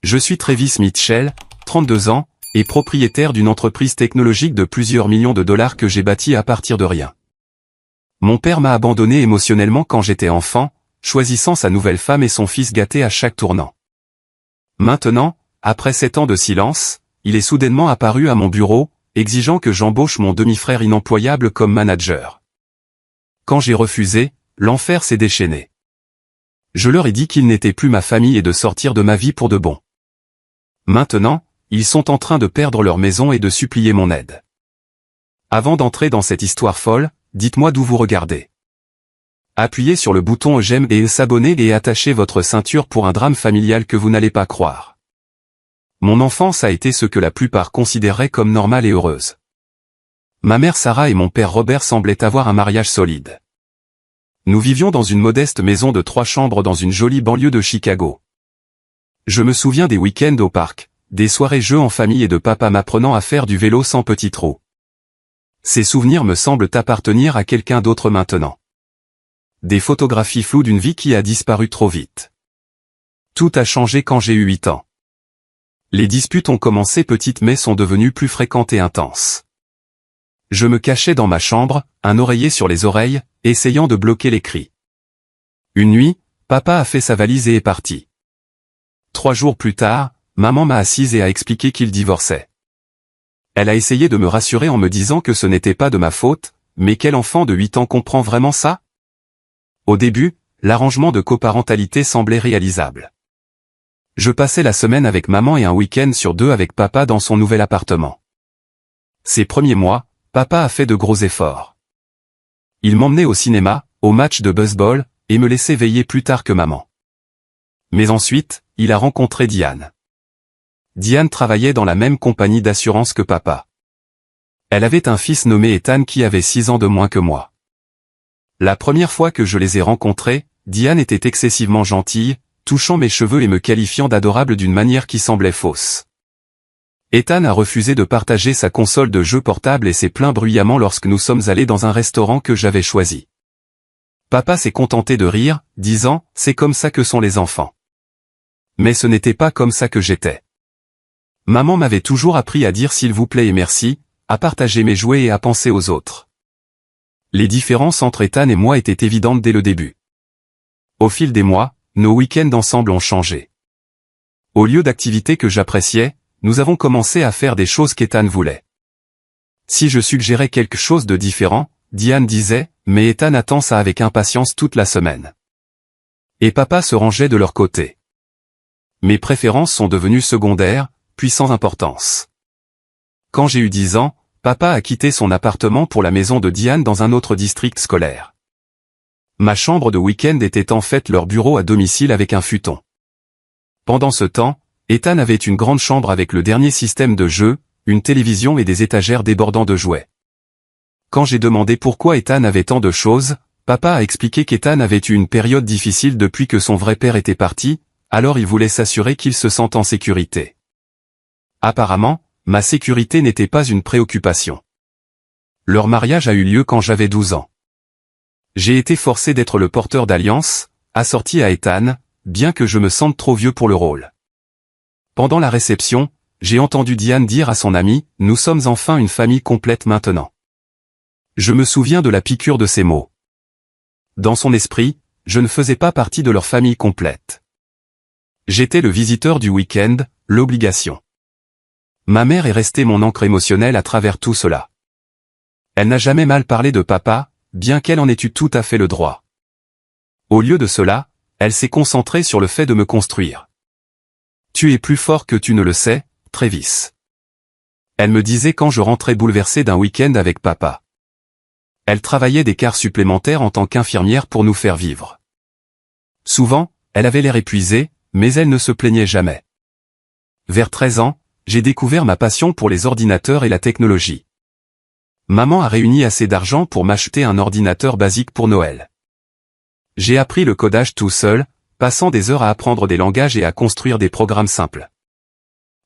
Je suis Travis Mitchell, 32 ans, et propriétaire d'une entreprise technologique de plusieurs millions de dollars que j'ai bâtie à partir de rien. Mon père m'a abandonné émotionnellement quand j'étais enfant, choisissant sa nouvelle femme et son fils gâté à chaque tournant. Maintenant, après 7 ans de silence, il est soudainement apparu à mon bureau, exigeant que j'embauche mon demi-frère inemployable comme manager. Quand j'ai refusé, l'enfer s'est déchaîné. Je leur ai dit qu'ils n'étaient plus ma famille et de sortir de ma vie pour de bon. Maintenant, ils sont en train de perdre leur maison et de supplier mon aide. Avant d'entrer dans cette histoire folle, dites-moi d'où vous regardez. Appuyez sur le bouton j'aime et s'abonner et attachez votre ceinture pour un drame familial que vous n'allez pas croire. Mon enfance a été ce que la plupart considéraient comme normale et heureuse. Ma mère Sarah et mon père Robert semblaient avoir un mariage solide. Nous vivions dans une modeste maison de 3 chambres dans une jolie banlieue de Chicago. Je me souviens des week-ends au parc, des soirées jeux en famille et de papa m'apprenant à faire du vélo sans petit trou. Ces souvenirs me semblent appartenir à quelqu'un d'autre maintenant. Des photographies floues d'une vie qui a disparu trop vite. Tout a changé quand j'ai eu 8 ans. Les disputes ont commencé petites mais sont devenues plus fréquentes et intenses. Je me cachais dans ma chambre, un oreiller sur les oreilles, essayant de bloquer les cris. Une nuit, papa a fait sa valise et est parti. 3 jours plus tard, maman m'a assise et a expliqué qu'il divorçait. Elle a essayé de me rassurer en me disant que ce n'était pas de ma faute, mais quel enfant de 8 ans comprend vraiment ça? Au début, l'arrangement de coparentalité semblait réalisable. Je passais la semaine avec maman et un week-end sur 2 avec papa dans son nouvel appartement. Ces premiers mois, papa a fait de gros efforts. Il m'emmenait au cinéma, au match de baseball, et me laissait veiller plus tard que maman. Mais ensuite, il a rencontré Diane. Diane travaillait dans la même compagnie d'assurance que papa. Elle avait un fils nommé Ethan qui avait 6 ans de moins que moi. La première fois que je les ai rencontrés, Diane était excessivement gentille, touchant mes cheveux et me qualifiant d'adorable d'une manière qui semblait fausse. Ethan a refusé de partager sa console de jeux portable et s'est plaint bruyamment lorsque nous sommes allés dans un restaurant que j'avais choisi. Papa s'est contenté de rire, disant « C'est comme ça que sont les enfants ». Mais ce n'était pas comme ça que j'étais. Maman m'avait toujours appris à dire s'il vous plaît et merci, à partager mes jouets et à penser aux autres. Les différences entre Ethan et moi étaient évidentes dès le début. Au fil des mois, nos week-ends ensemble ont changé. Au lieu d'activités que j'appréciais, nous avons commencé à faire des choses qu'Ethan voulait. Si je suggérais quelque chose de différent, Diane disait « Mais Ethan attend ça avec impatience toute la semaine. » Et papa se rangeait de leur côté. Mes préférences sont devenues secondaires, puis sans importance. Quand j'ai eu 10 ans, papa a quitté son appartement pour la maison de Diane dans un autre district scolaire. Ma chambre de week-end était en fait leur bureau à domicile avec un futon. Pendant ce temps, Ethan avait une grande chambre avec le dernier système de jeu, une télévision et des étagères débordant de jouets. Quand j'ai demandé pourquoi Ethan avait tant de choses, papa a expliqué qu'Ethan avait eu une période difficile depuis que son vrai père était parti, alors il voulait s'assurer qu'il se sente en sécurité. Apparemment, ma sécurité n'était pas une préoccupation. Leur mariage a eu lieu quand j'avais 12 ans. J'ai été forcé d'être le porteur d'alliance, assorti à Ethan, bien que je me sente trop vieux pour le rôle. Pendant la réception, j'ai entendu Diane dire à son ami « Nous sommes enfin une famille complète maintenant ». Je me souviens de la piqûre de ces mots. Dans son esprit, je ne faisais pas partie de leur famille complète. J'étais le visiteur du week-end, l'obligation. Ma mère est restée mon ancre émotionnelle à travers tout cela. Elle n'a jamais mal parlé de papa, bien qu'elle en ait eu tout à fait le droit. Au lieu de cela, elle s'est concentrée sur le fait de me construire. Tu es plus fort que tu ne le sais, Travis. Elle me disait quand je rentrais bouleversé d'un week-end avec papa. Elle travaillait des quarts supplémentaires en tant qu'infirmière pour nous faire vivre. Souvent, elle avait l'air épuisée, mais elle ne se plaignait jamais. Vers 13 ans, j'ai découvert ma passion pour les ordinateurs et la technologie. Maman a réuni assez d'argent pour m'acheter un ordinateur basique pour Noël. J'ai appris le codage tout seul, passant des heures à apprendre des langages et à construire des programmes simples.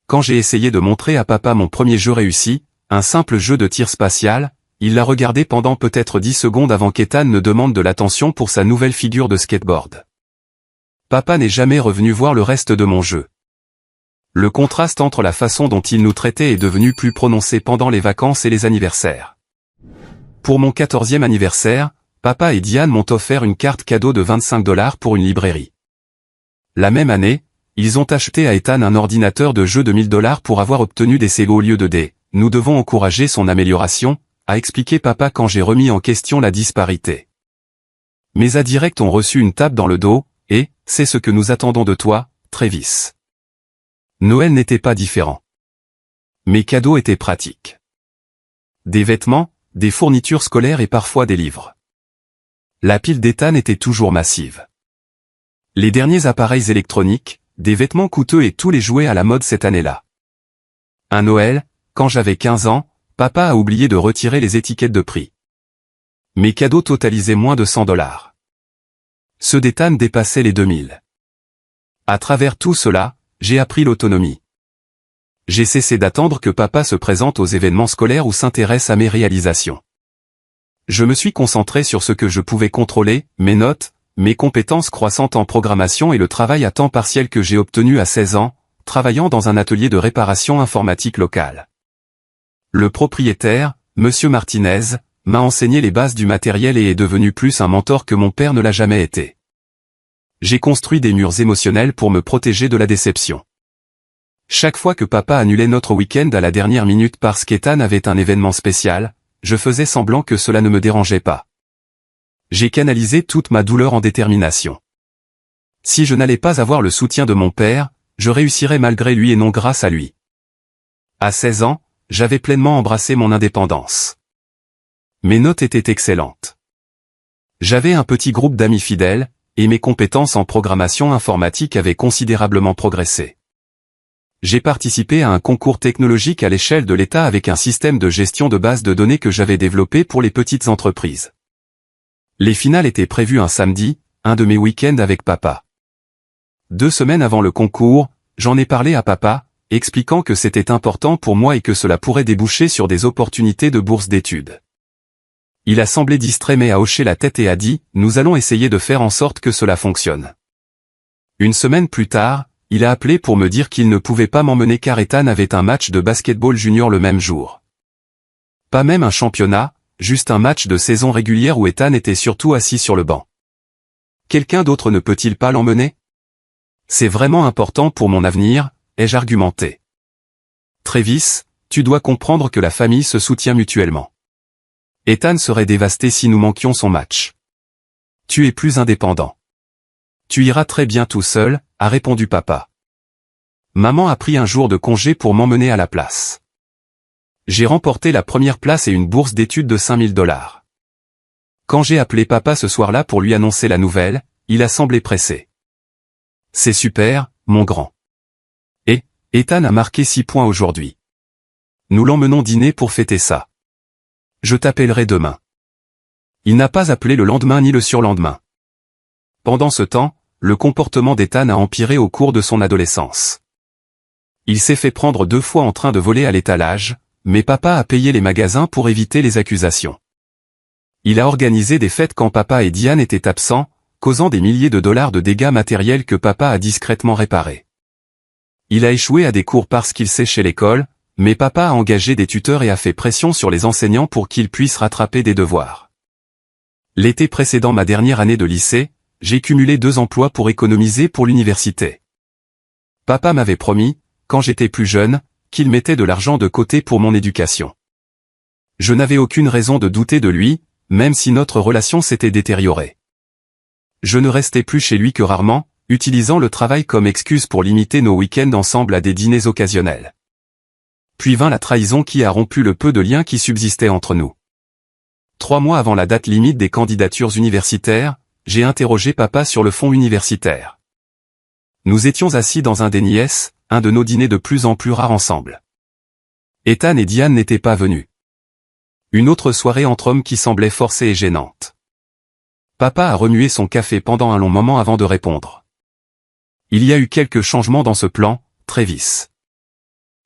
Quand j'ai essayé de montrer à papa mon premier jeu réussi, un simple jeu de tir spatial, il l'a regardé pendant peut-être 10 secondes avant qu'Ethan ne demande de l'attention pour sa nouvelle figure de skateboard. Papa n'est jamais revenu voir le reste de mon jeu. Le contraste entre la façon dont il nous traitait est devenu plus prononcé pendant les vacances et les anniversaires. Pour mon 14e anniversaire, papa et Diane m'ont offert une carte cadeau de 25 $ pour une librairie. La même année, ils ont acheté à Ethan un ordinateur de jeu de 1000 $ pour avoir obtenu des C au lieu de D. Nous devons encourager son amélioration, a expliqué papa quand j'ai remis en question la disparité. Mes indirects ont reçu une tape dans le dos, et, c'est ce que nous attendons de toi, Travis. Noël n'était pas différent. Mes cadeaux étaient pratiques. Des vêtements, des fournitures scolaires et parfois des livres. La pile d'Ethan était toujours massive. Les derniers appareils électroniques, des vêtements coûteux et tous les jouets à la mode cette année-là. Un Noël, quand j'avais 15 ans, papa a oublié de retirer les étiquettes de prix. Mes cadeaux totalisaient moins de 100 $. Ceux d'Ethan dépassaient les 2000. À travers tout cela, j'ai appris l'autonomie. J'ai cessé d'attendre que papa se présente aux événements scolaires ou s'intéresse à mes réalisations. Je me suis concentré sur ce que je pouvais contrôler, mes notes, mes compétences croissantes en programmation et le travail à temps partiel que j'ai obtenu à 16 ans, travaillant dans un atelier de réparation informatique local. Le propriétaire, Monsieur Martinez, m'a enseigné les bases du matériel et est devenu plus un mentor que mon père ne l'a jamais été. J'ai construit des murs émotionnels pour me protéger de la déception. Chaque fois que papa annulait notre week-end à la dernière minute parce qu'Ethan avait un événement spécial, je faisais semblant que cela ne me dérangeait pas. J'ai canalisé toute ma douleur en détermination. Si je n'allais pas avoir le soutien de mon père, je réussirais malgré lui et non grâce à lui. À 16 ans, j'avais pleinement embrassé mon indépendance. Mes notes étaient excellentes. J'avais un petit groupe d'amis fidèles, et mes compétences en programmation informatique avaient considérablement progressé. J'ai participé à un concours technologique à l'échelle de l'État avec un système de gestion de bases de données que j'avais développé pour les petites entreprises. Les finales étaient prévues un samedi, un de mes week-ends avec papa. 2 semaines avant le concours, j'en ai parlé à papa, expliquant que c'était important pour moi et que cela pourrait déboucher sur des opportunités de bourse d'études. Il a semblé distrait mais a hoché la tête et a dit « Nous allons essayer de faire en sorte que cela fonctionne ». Une semaine plus tard, il a appelé pour me dire qu'il ne pouvait pas m'emmener car Ethan avait un match de basketball junior le même jour. Pas même un championnat, juste un match de saison régulière où Ethan était surtout assis sur le banc. Quelqu'un d'autre ne peut-il pas l'emmener? C'est vraiment important pour mon avenir, ai-je argumenté. Travis, tu dois comprendre que la famille se soutient mutuellement. Ethan serait dévasté si nous manquions son match. Tu es plus indépendant. Tu iras très bien tout seul, a répondu papa. Maman a pris un jour de congé pour m'emmener à la place. J'ai remporté la première place et une bourse d'études de 5000 $. Quand j'ai appelé papa ce soir-là pour lui annoncer la nouvelle, il a semblé pressé. C'est super, mon grand. Et, Ethan a marqué 6 points aujourd'hui. Nous l'emmenons dîner pour fêter ça. Je t'appellerai demain. Il n'a pas appelé le lendemain ni le surlendemain. Pendant ce temps, le comportement d'Ethan a empiré au cours de son adolescence. Il s'est fait prendre 2 fois en train de voler à l'étalage, mais papa a payé les magasins pour éviter les accusations. Il a organisé des fêtes quand papa et Diane étaient absents, causant des milliers de dollars de dégâts matériels que papa a discrètement réparés. Il a échoué à des cours parce qu'il séchait l'école, mais papa a engagé des tuteurs et a fait pression sur les enseignants pour qu'ils puissent rattraper des devoirs. L'été précédant ma dernière année de lycée, j'ai cumulé 2 emplois pour économiser pour l'université. Papa m'avait promis, quand j'étais plus jeune, qu'il mettait de l'argent de côté pour mon éducation. Je n'avais aucune raison de douter de lui, même si notre relation s'était détériorée. Je ne restais plus chez lui que rarement, utilisant le travail comme excuse pour limiter nos week-ends ensemble à des dîners occasionnels. Puis vint la trahison qui a rompu le peu de lien qui subsistait entre nous. 3 mois avant la date limite des candidatures universitaires, j'ai interrogé papa sur le fond universitaire. Nous étions assis dans un des nièces, un de nos dîners de plus en plus rares ensemble. Ethan et Diane n'étaient pas venus. Une autre soirée entre hommes qui semblait forcée et gênante. Papa a remué son café pendant un long moment avant de répondre. Il y a eu quelques changements dans ce plan, Travis.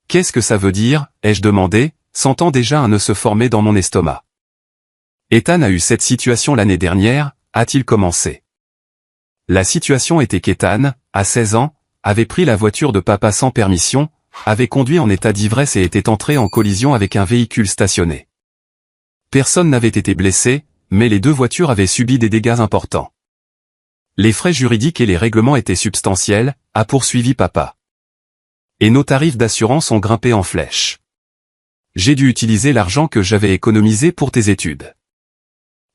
Qu'est-ce que ça veut dire, ai-je demandé, sentant déjà un nœud se former dans mon estomac. Ethan a eu cette situation l'année dernière, a-t-il commencé. La situation était qu'Ethan, à 16 ans, avait pris la voiture de papa sans permission, avait conduit en état d'ivresse et était entré en collision avec un véhicule stationné. Personne n'avait été blessé, mais les deux voitures avaient subi des dégâts importants. Les frais juridiques et les règlements étaient substantiels, a poursuivi papa. Et nos tarifs d'assurance ont grimpé en flèche. J'ai dû utiliser l'argent que j'avais économisé pour tes études.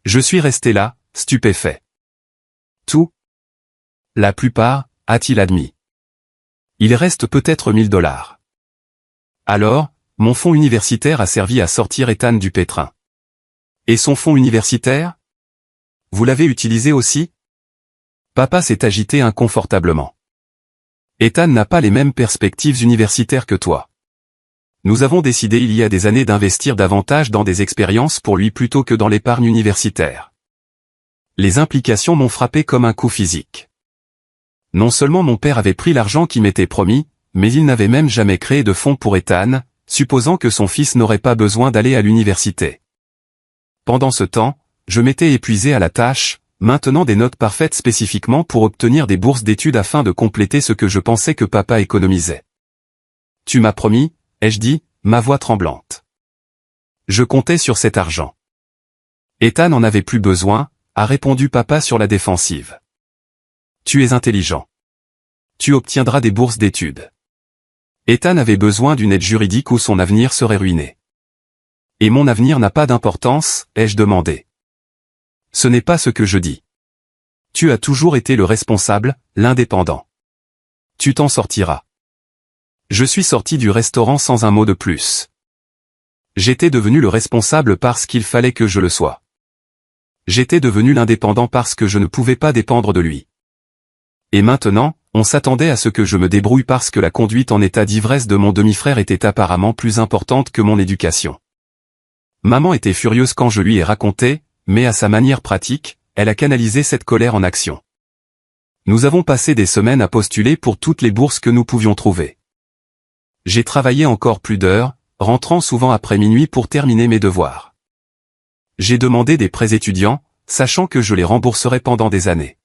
Je suis resté là, stupéfait. Tout? La plupart, a-t-il admis. Il reste peut-être $1000. Alors, mon fonds universitaire a servi à sortir Ethan du pétrin. Et son fonds universitaire? Vous l'avez utilisé aussi? Papa s'est agité inconfortablement. Ethan n'a pas les mêmes perspectives universitaires que toi. Nous avons décidé il y a des années d'investir davantage dans des expériences pour lui plutôt que dans l'épargne universitaire. Les implications m'ont frappé comme un coup physique. Non seulement mon père avait pris l'argent qui m'était promis, mais il n'avait même jamais créé de fonds pour Ethan, supposant que son fils n'aurait pas besoin d'aller à l'université. Pendant ce temps, je m'étais épuisé à la tâche, maintenant des notes parfaites spécifiquement pour obtenir des bourses d'études afin de compléter ce que je pensais que papa économisait. Tu m'as promis, ai-je dit, ma voix tremblante. Je comptais sur cet argent. Ethan n'en avait plus besoin, a répondu papa sur la défensive. Tu es intelligent. Tu obtiendras des bourses d'études. Ethan avait besoin d'une aide juridique ou son avenir serait ruiné. Et mon avenir n'a pas d'importance, ai-je demandé. Ce n'est pas ce que je dis. Tu as toujours été le responsable, l'indépendant. Tu t'en sortiras. Je suis sorti du restaurant sans un mot de plus. J'étais devenu le responsable parce qu'il fallait que je le sois. J'étais devenu l'indépendant parce que je ne pouvais pas dépendre de lui. Et maintenant, on s'attendait à ce que je me débrouille parce que la conduite en état d'ivresse de mon demi-frère était apparemment plus importante que mon éducation. Maman était furieuse quand je lui ai raconté, mais à sa manière pratique, elle a canalisé cette colère en action. Nous avons passé des semaines à postuler pour toutes les bourses que nous pouvions trouver. J'ai travaillé encore plus d'heures, rentrant souvent après minuit pour terminer mes devoirs. J'ai demandé des prêts étudiants, sachant que je les rembourserais pendant des années.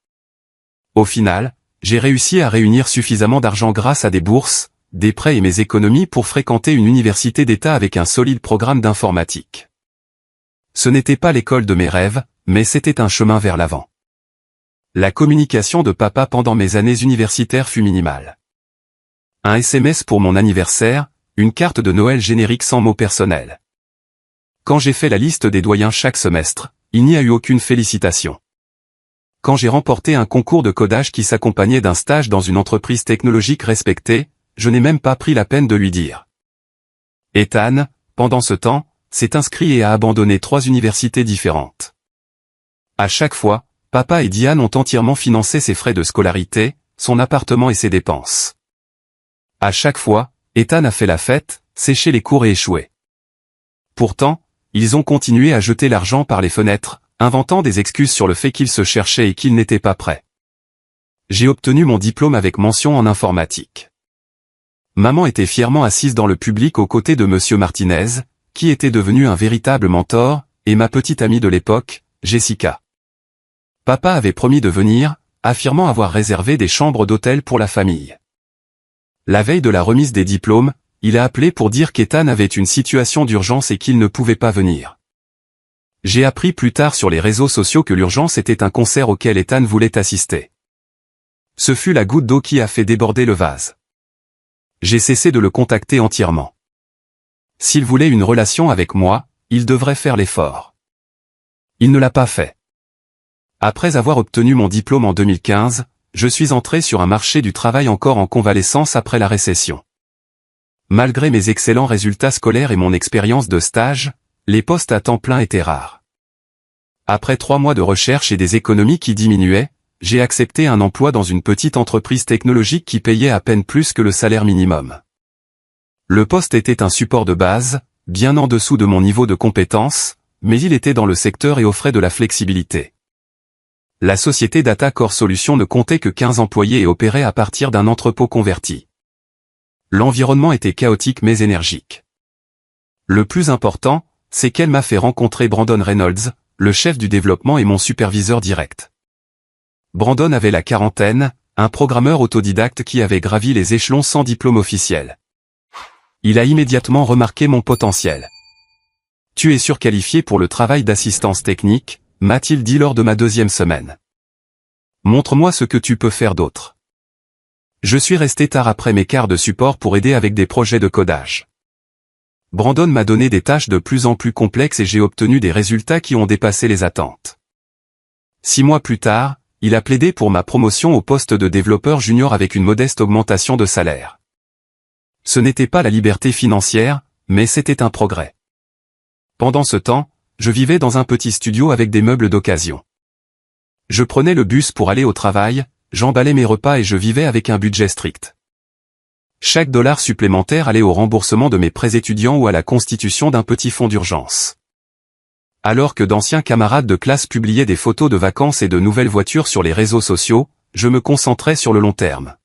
Au final, j'ai réussi à réunir suffisamment d'argent grâce à des bourses, des prêts et mes économies pour fréquenter une université d'État avec un solide programme d'informatique. Ce n'était pas l'école de mes rêves, mais c'était un chemin vers l'avant. La communication de papa pendant mes années universitaires fut minimale. Un SMS pour mon anniversaire, une carte de Noël générique sans mots personnels. Quand j'ai fait la liste des doyens chaque semestre, il n'y a eu aucune félicitation. Quand j'ai remporté un concours de codage qui s'accompagnait d'un stage dans une entreprise technologique respectée, je n'ai même pas pris la peine de lui dire. Ethan, pendant ce temps, s'est inscrit et a abandonné 3 universités différentes. À chaque fois, papa et Diane ont entièrement financé ses frais de scolarité, son appartement et ses dépenses. À chaque fois, Ethan a fait la fête, séché les cours et échoué. Pourtant, ils ont continué à jeter l'argent par les fenêtres, inventant des excuses sur le fait qu'ils se cherchaient et qu'ils n'étaient pas prêts. J'ai obtenu mon diplôme avec mention en informatique. Maman était fièrement assise dans le public aux côtés de Monsieur Martinez, qui était devenu un véritable mentor, et ma petite amie de l'époque, Jessica. Papa avait promis de venir, affirmant avoir réservé des chambres d'hôtel pour la famille. La veille de la remise des diplômes, il a appelé pour dire qu'Ethan avait une situation d'urgence et qu'il ne pouvait pas venir. J'ai appris plus tard sur les réseaux sociaux que l'urgence était un concert auquel Ethan voulait assister. Ce fut la goutte d'eau qui a fait déborder le vase. J'ai cessé de le contacter entièrement. S'il voulait une relation avec moi, il devrait faire l'effort. Il ne l'a pas fait. Après avoir obtenu mon diplôme en 2015, je suis entré sur un marché du travail encore en convalescence après la récession. Malgré mes excellents résultats scolaires et mon expérience de stage, les postes à temps plein étaient rares. Après 3 mois de recherche et des économies qui diminuaient, j'ai accepté un emploi dans une petite entreprise technologique qui payait à peine plus que le salaire minimum. Le poste était un support de base, bien en dessous de mon niveau de compétence, mais il était dans le secteur et offrait de la flexibilité. La société Data Core Solutions ne comptait que 15 employés et opérait à partir d'un entrepôt converti. L'environnement était chaotique mais énergique. Le plus important, c'est qu'elle m'a fait rencontrer Brandon Reynolds, le chef du développement et mon superviseur direct. Brandon avait la quarantaine, un programmeur autodidacte qui avait gravi les échelons sans diplôme officiel. Il a immédiatement remarqué mon potentiel. « Tu es surqualifié pour le travail d'assistance technique », m'a-t-il dit lors de ma 2e semaine. « Montre-moi ce que tu peux faire d'autre. » Je suis resté tard après mes quarts de support pour aider avec des projets de codage. Brandon m'a donné des tâches de plus en plus complexes et j'ai obtenu des résultats qui ont dépassé les attentes. 6 mois plus tard, il a plaidé pour ma promotion au poste de développeur junior avec une modeste augmentation de salaire. Ce n'était pas la liberté financière, mais c'était un progrès. Pendant ce temps, je vivais dans un petit studio avec des meubles d'occasion. Je prenais le bus pour aller au travail, j'emballais mes repas et je vivais avec un budget strict. Chaque dollar supplémentaire allait au remboursement de mes prêts étudiants ou à la constitution d'un petit fonds d'urgence. Alors que d'anciens camarades de classe publiaient des photos de vacances et de nouvelles voitures sur les réseaux sociaux, je me concentrais sur le long terme.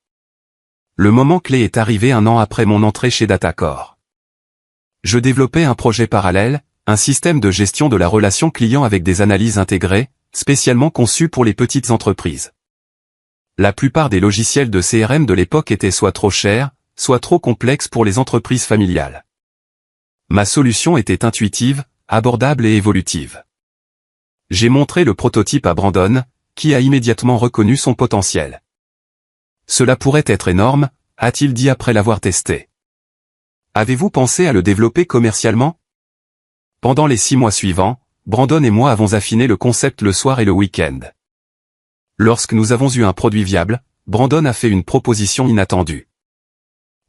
Le moment clé est arrivé 1 an après mon entrée chez Datacore. Je développais un projet parallèle, un système de gestion de la relation client avec des analyses intégrées, spécialement conçu pour les petites entreprises. La plupart des logiciels de CRM de l'époque étaient soit trop chers, soit trop complexes pour les entreprises familiales. Ma solution était intuitive, abordable et évolutive. J'ai montré le prototype à Brandon, qui a immédiatement reconnu son potentiel. Cela pourrait être énorme, a-t-il dit après l'avoir testé. Avez-vous pensé à le développer commercialement? Pendant les 6 mois suivants, Brandon et moi avons affiné le concept le soir et le week-end. Lorsque nous avons eu un produit viable, Brandon a fait une proposition inattendue.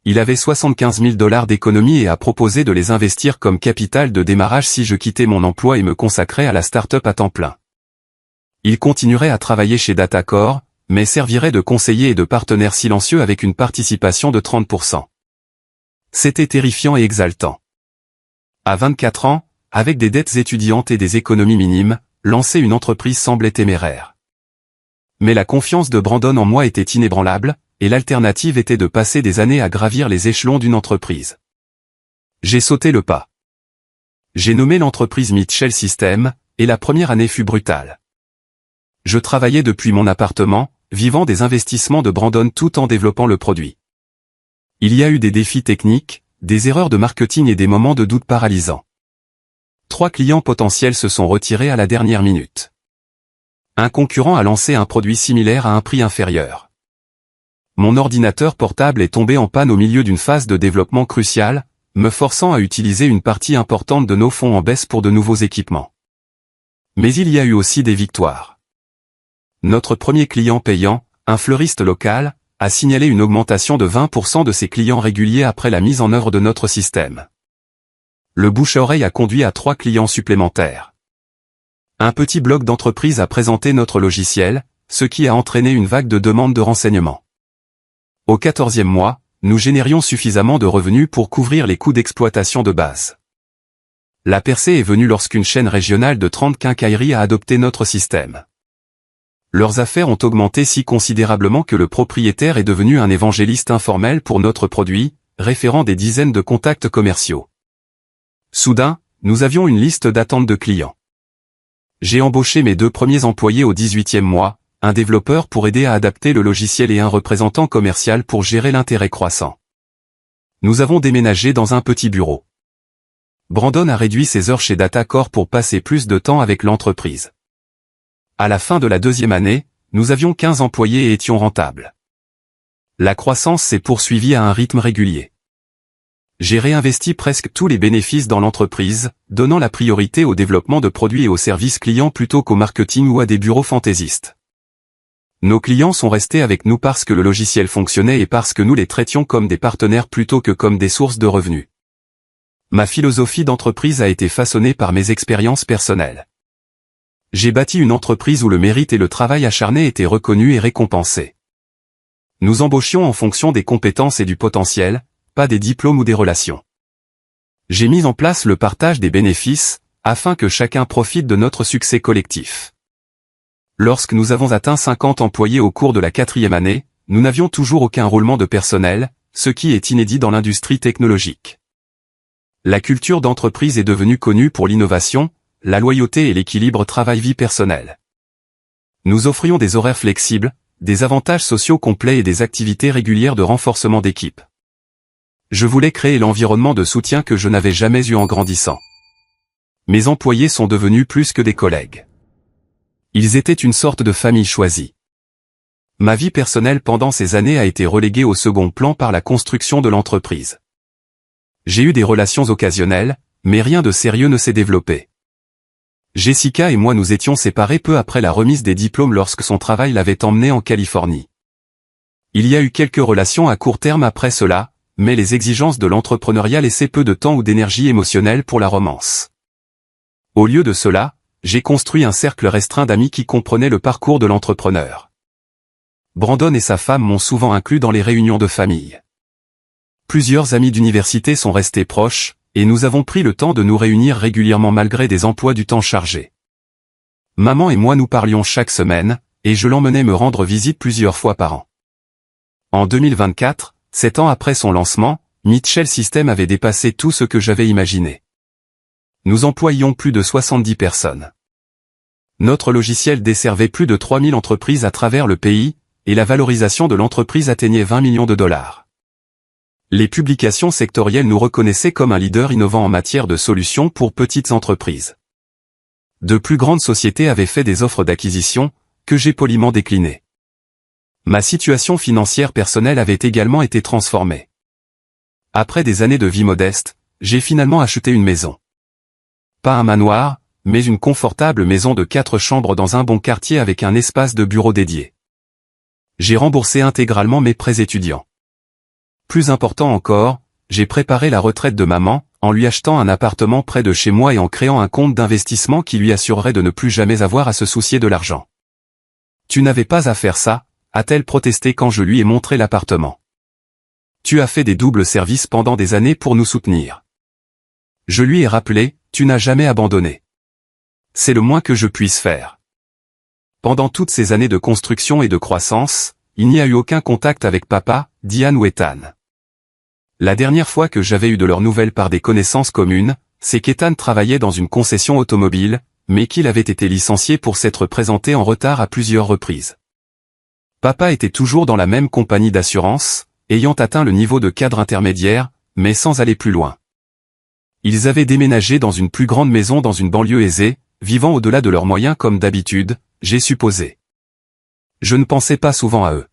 Il avait 75 000 $ d'économie et a proposé de les investir comme capital de démarrage si je quittais mon emploi et me consacrais à la start-up à temps plein. Il continuerait à travailler chez Datacore, mais servirait de conseiller et de partenaire silencieux avec une participation de 30%. C'était terrifiant et exaltant. À 24 ans, avec des dettes étudiantes et des économies minimes, lancer une entreprise semblait téméraire. Mais la confiance de Brandon en moi était inébranlable, et l'alternative était de passer des années à gravir les échelons d'une entreprise. J'ai sauté le pas. J'ai nommé l'entreprise Mitchell Systems, et la première année fut brutale. Je travaillais depuis mon appartement, vivant des investissements de Brandon tout en développant le produit. Il y a eu des défis techniques, des erreurs de marketing et des moments de doute paralysants. 3 clients potentiels se sont retirés à la dernière minute. Un concurrent a lancé un produit similaire à un prix inférieur. Mon ordinateur portable est tombé en panne au milieu d'une phase de développement cruciale, me forçant à utiliser une partie importante de nos fonds en baisse pour de nouveaux équipements. Mais il y a eu aussi des victoires. Notre premier client payant, un fleuriste local, a signalé une augmentation de 20% de ses clients réguliers après la mise en œuvre de notre système. Le bouche-à-oreille a conduit à 3 clients supplémentaires. Un petit blog d'entreprise a présenté notre logiciel, ce qui a entraîné une vague de demandes de renseignements. Au 14e mois, nous générions suffisamment de revenus pour couvrir les coûts d'exploitation de base. La percée est venue lorsqu'une chaîne régionale de 30 quincailleries a adopté notre système. Leurs affaires ont augmenté si considérablement que le propriétaire est devenu un évangéliste informel pour notre produit, référant des dizaines de contacts commerciaux. Soudain, nous avions une liste d'attente de clients. J'ai embauché mes 2 premiers employés au 18e mois, un développeur pour aider à adapter le logiciel et un représentant commercial pour gérer l'intérêt croissant. Nous avons déménagé dans un petit bureau. Brandon a réduit ses heures chez Datacore pour passer plus de temps avec l'entreprise. À la fin de la 2e année, nous avions 15 employés et étions rentables. La croissance s'est poursuivie à un rythme régulier. J'ai réinvesti presque tous les bénéfices dans l'entreprise, donnant la priorité au développement de produits et aux services clients plutôt qu'au marketing ou à des bureaux fantaisistes. Nos clients sont restés avec nous parce que le logiciel fonctionnait et parce que nous les traitions comme des partenaires plutôt que comme des sources de revenus. Ma philosophie d'entreprise a été façonnée par mes expériences personnelles. J'ai bâti une entreprise où le mérite et le travail acharné étaient reconnus et récompensés. Nous embauchions en fonction des compétences et du potentiel, pas des diplômes ou des relations. J'ai mis en place le partage des bénéfices, afin que chacun profite de notre succès collectif. Lorsque nous avons atteint 50 employés au cours de la 4e année, nous n'avions toujours aucun roulement de personnel, ce qui est inédit dans l'industrie technologique. La culture d'entreprise est devenue connue pour l'innovation, la loyauté et l'équilibre travail-vie personnelle. Nous offrions des horaires flexibles, des avantages sociaux complets et des activités régulières de renforcement d'équipe. Je voulais créer l'environnement de soutien que je n'avais jamais eu en grandissant. Mes employés sont devenus plus que des collègues. Ils étaient une sorte de famille choisie. Ma vie personnelle pendant ces années a été reléguée au second plan par la construction de l'entreprise. J'ai eu des relations occasionnelles, mais rien de sérieux ne s'est développé. Jessica et moi nous étions séparés peu après la remise des diplômes lorsque son travail l'avait emmenée en Californie. Il y a eu quelques relations à court terme après cela, mais les exigences de l'entrepreneuriat laissaient peu de temps ou d'énergie émotionnelle pour la romance. Au lieu de cela, j'ai construit un cercle restreint d'amis qui comprenaient le parcours de l'entrepreneur. Brandon et sa femme m'ont souvent inclus dans les réunions de famille. Plusieurs amis d'université sont restés proches, et nous avons pris le temps de nous réunir régulièrement malgré des emplois du temps chargés. Maman et moi nous parlions chaque semaine, et je l'emmenais me rendre visite plusieurs fois par an. En 2024, 7 ans après son lancement, Mitchell System avait dépassé tout ce que j'avais imaginé. Nous employions plus de 70 personnes. Notre logiciel desservait plus de 3000 entreprises à travers le pays, et la valorisation de l'entreprise atteignait 20 millions de dollars. Les publications sectorielles nous reconnaissaient comme un leader innovant en matière de solutions pour petites entreprises. De plus grandes sociétés avaient fait des offres d'acquisition, que j'ai poliment déclinées. Ma situation financière personnelle avait également été transformée. Après des années de vie modeste, j'ai finalement acheté une maison. Pas un manoir, mais une confortable maison de 4 chambres dans un bon quartier avec un espace de bureau dédié. J'ai remboursé intégralement mes prêts étudiants. Plus important encore, j'ai préparé la retraite de maman, en lui achetant un appartement près de chez moi et en créant un compte d'investissement qui lui assurerait de ne plus jamais avoir à se soucier de l'argent. « Tu n'avais pas à faire ça », a-t-elle protesté quand je lui ai montré l'appartement. « Tu as fait des doubles services pendant des années pour nous soutenir. » Je lui ai rappelé, « Tu n'as jamais abandonné. C'est le moins que je puisse faire. » Pendant toutes ces années de construction et de croissance, il n'y a eu aucun contact avec papa, Diane ou Ethan. La dernière fois que j'avais eu de leurs nouvelles par des connaissances communes, c'est qu'Ethan travaillait dans une concession automobile, mais qu'il avait été licencié pour s'être présenté en retard à plusieurs reprises. Papa était toujours dans la même compagnie d'assurance, ayant atteint le niveau de cadre intermédiaire, mais sans aller plus loin. Ils avaient déménagé dans une plus grande maison dans une banlieue aisée, vivant au-delà de leurs moyens comme d'habitude, j'ai supposé. Je ne pensais pas souvent à eux.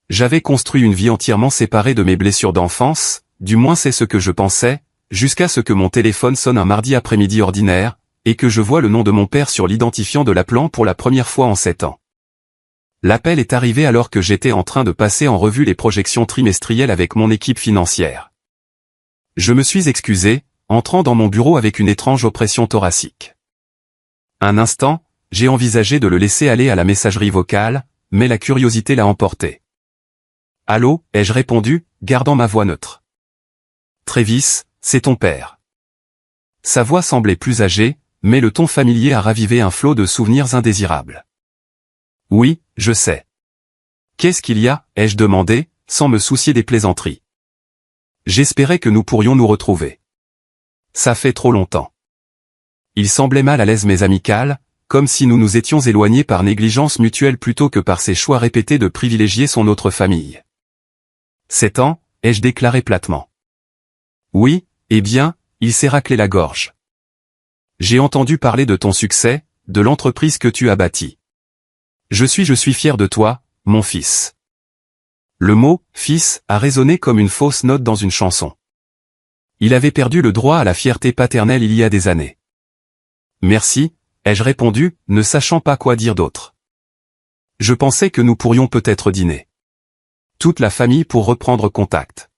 J'avais construit une vie entièrement séparée de mes blessures d'enfance, du moins c'est ce que je pensais, jusqu'à ce que mon téléphone sonne un mardi après-midi ordinaire, et que je vois le nom de mon père sur l'identifiant de l'appelant pour la première fois en 7 ans. L'appel est arrivé alors que j'étais en train de passer en revue les projections trimestrielles avec mon équipe financière. Je me suis excusé, entrant dans mon bureau avec une étrange oppression thoracique. Un instant, j'ai envisagé de le laisser aller à la messagerie vocale, mais la curiosité l'a emporté. « Allô » ai-je répondu, gardant ma voix neutre. « Travis, c'est ton père. » Sa voix semblait plus âgée, mais le ton familier a ravivé un flot de souvenirs indésirables. « Oui, je sais. »« Qu'est-ce qu'il y a » ai-je demandé, sans me soucier des plaisanteries. J'espérais que nous pourrions nous retrouver. Ça fait trop longtemps. Il semblait mal à l'aise mais amical, comme si nous nous étions éloignés par négligence mutuelle plutôt que par ses choix répétés de privilégier son autre famille. 7 ans, ai-je déclaré platement. Oui, eh bien, il s'est raclé la gorge. J'ai entendu parler de ton succès, de l'entreprise que tu as bâtie. Je suis fier de toi, mon fils. Le mot « fils » a résonné comme une fausse note dans une chanson. Il avait perdu le droit à la fierté paternelle il y a des années. Merci, ai-je répondu, ne sachant pas quoi dire d'autre. Je pensais que nous pourrions peut-être dîner. Toute la famille pour reprendre contact.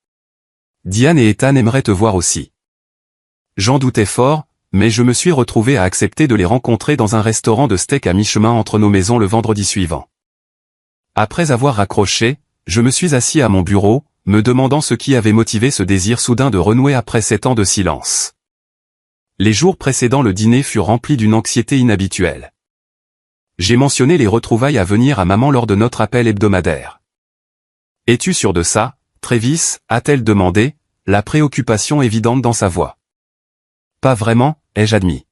Diane et Ethan aimeraient te voir aussi. J'en doutais fort, mais je me suis retrouvé à accepter de les rencontrer dans un restaurant de steak à mi-chemin entre nos maisons le vendredi suivant. Après avoir raccroché, je me suis assis à mon bureau, me demandant ce qui avait motivé ce désir soudain de renouer après 7 ans de silence. Les jours précédant le dîner furent remplis d'une anxiété inhabituelle. J'ai mentionné les retrouvailles à venir à maman lors de notre appel hebdomadaire. « Es-tu sûr de ça, Travis » a-t-elle demandé, la préoccupation évidente dans sa voix. « Pas vraiment » ai-je admis.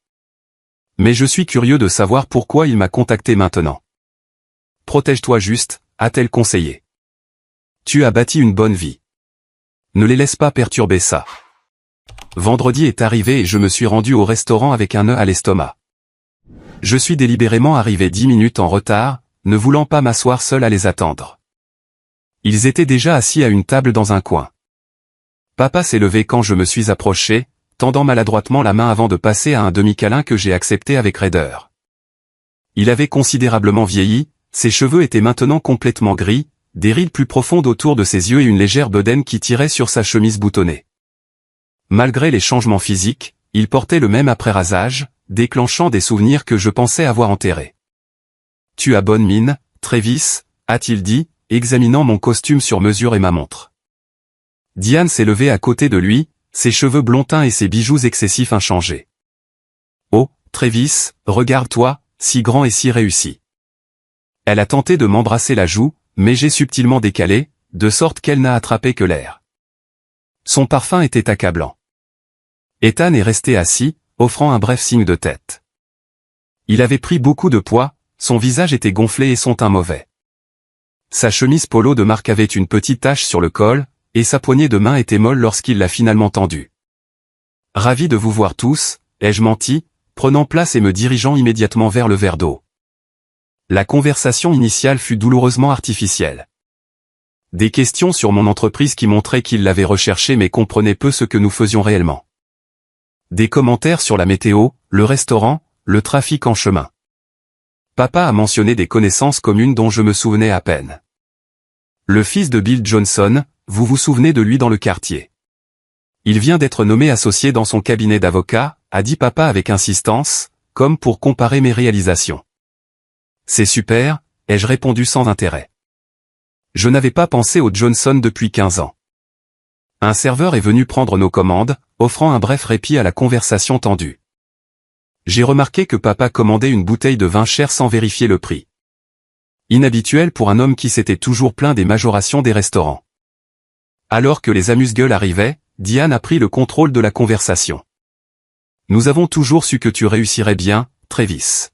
« Mais je suis curieux de savoir pourquoi il m'a contacté maintenant. » protège-toi juste, a-t-elle conseillé. Tu as bâti une bonne vie. Ne les laisse pas perturber ça. Vendredi est arrivé et je me suis rendu au restaurant avec un nœud à l'estomac. Je suis délibérément arrivé 10 minutes en retard, ne voulant pas m'asseoir seul à les attendre. Ils étaient déjà assis à une table dans un coin. Papa s'est levé quand je me suis approché, tendant maladroitement la main avant de passer à un demi-câlin que j'ai accepté avec raideur. Il avait considérablement vieilli, ses cheveux étaient maintenant complètement gris, des rides plus profondes autour de ses yeux et une légère bedaine qui tirait sur sa chemise boutonnée. Malgré les changements physiques, il portait le même après-rasage, déclenchant des souvenirs que je pensais avoir enterrés. « Tu as bonne mine, Travis », a-t-il dit, examinant mon costume sur mesure et ma montre. Diane s'est levée à côté de lui, ses cheveux blonds teints et ses bijoux excessifs inchangés. « Oh, Travis, regarde-toi, si grand et si réussi. » Elle a tenté de m'embrasser la joue, mais j'ai subtilement décalé, de sorte qu'elle n'a attrapé que l'air. Son parfum était accablant. Ethan est resté assis, offrant un bref signe de tête. Il avait pris beaucoup de poids, son visage était gonflé et son teint mauvais. Sa chemise polo de marque avait une petite tache sur le col, et sa poignée de main était molle lorsqu'il l'a finalement tendue. « Ravi de vous voir tous », ai-je menti, prenant place et me dirigeant immédiatement vers le verre d'eau. La conversation initiale fut douloureusement artificielle. Des questions sur mon entreprise qui montraient qu'il l'avait recherchée mais comprenait peu ce que nous faisions réellement. Des commentaires sur la météo, le restaurant, le trafic en chemin. Papa a mentionné des connaissances communes dont je me souvenais à peine. Le fils de Bill Johnson, vous vous souvenez de lui dans le quartier. Il vient d'être nommé associé dans son cabinet d'avocat, a dit papa avec insistance, comme pour comparer mes réalisations. C'est super, ai-je répondu sans intérêt. Je n'avais pas pensé au Johnson depuis 15 ans. Un serveur est venu prendre nos commandes, offrant un bref répit à la conversation tendue. J'ai remarqué que papa commandait une bouteille de vin cher sans vérifier le prix. Inhabituel pour un homme qui s'était toujours plaint des majorations des restaurants. Alors que les amuse-gueules arrivaient, Diane a pris le contrôle de la conversation. Nous avons toujours su que tu réussirais bien, Travis.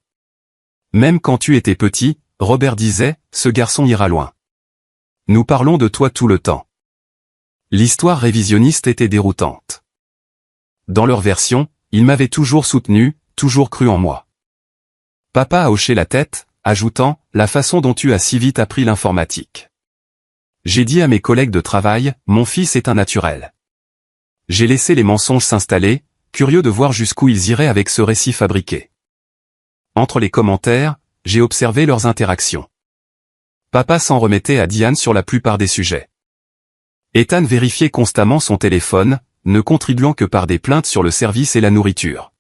Même quand tu étais petit, Robert disait, ce garçon ira loin. Nous parlons de toi tout le temps. L'histoire révisionniste était déroutante. Dans leur version, ils m'avaient toujours soutenu, toujours cru en moi. Papa a hoché la tête, ajoutant, la façon dont tu as si vite appris l'informatique. J'ai dit à mes collègues de travail, mon fils est un naturel. J'ai laissé les mensonges s'installer, curieux de voir jusqu'où ils iraient avec ce récit fabriqué. Entre les commentaires, j'ai observé leurs interactions. Papa s'en remettait à Diane sur la plupart des sujets. Ethan vérifiait constamment son téléphone, ne contribuant que par des plaintes sur le service et la nourriture.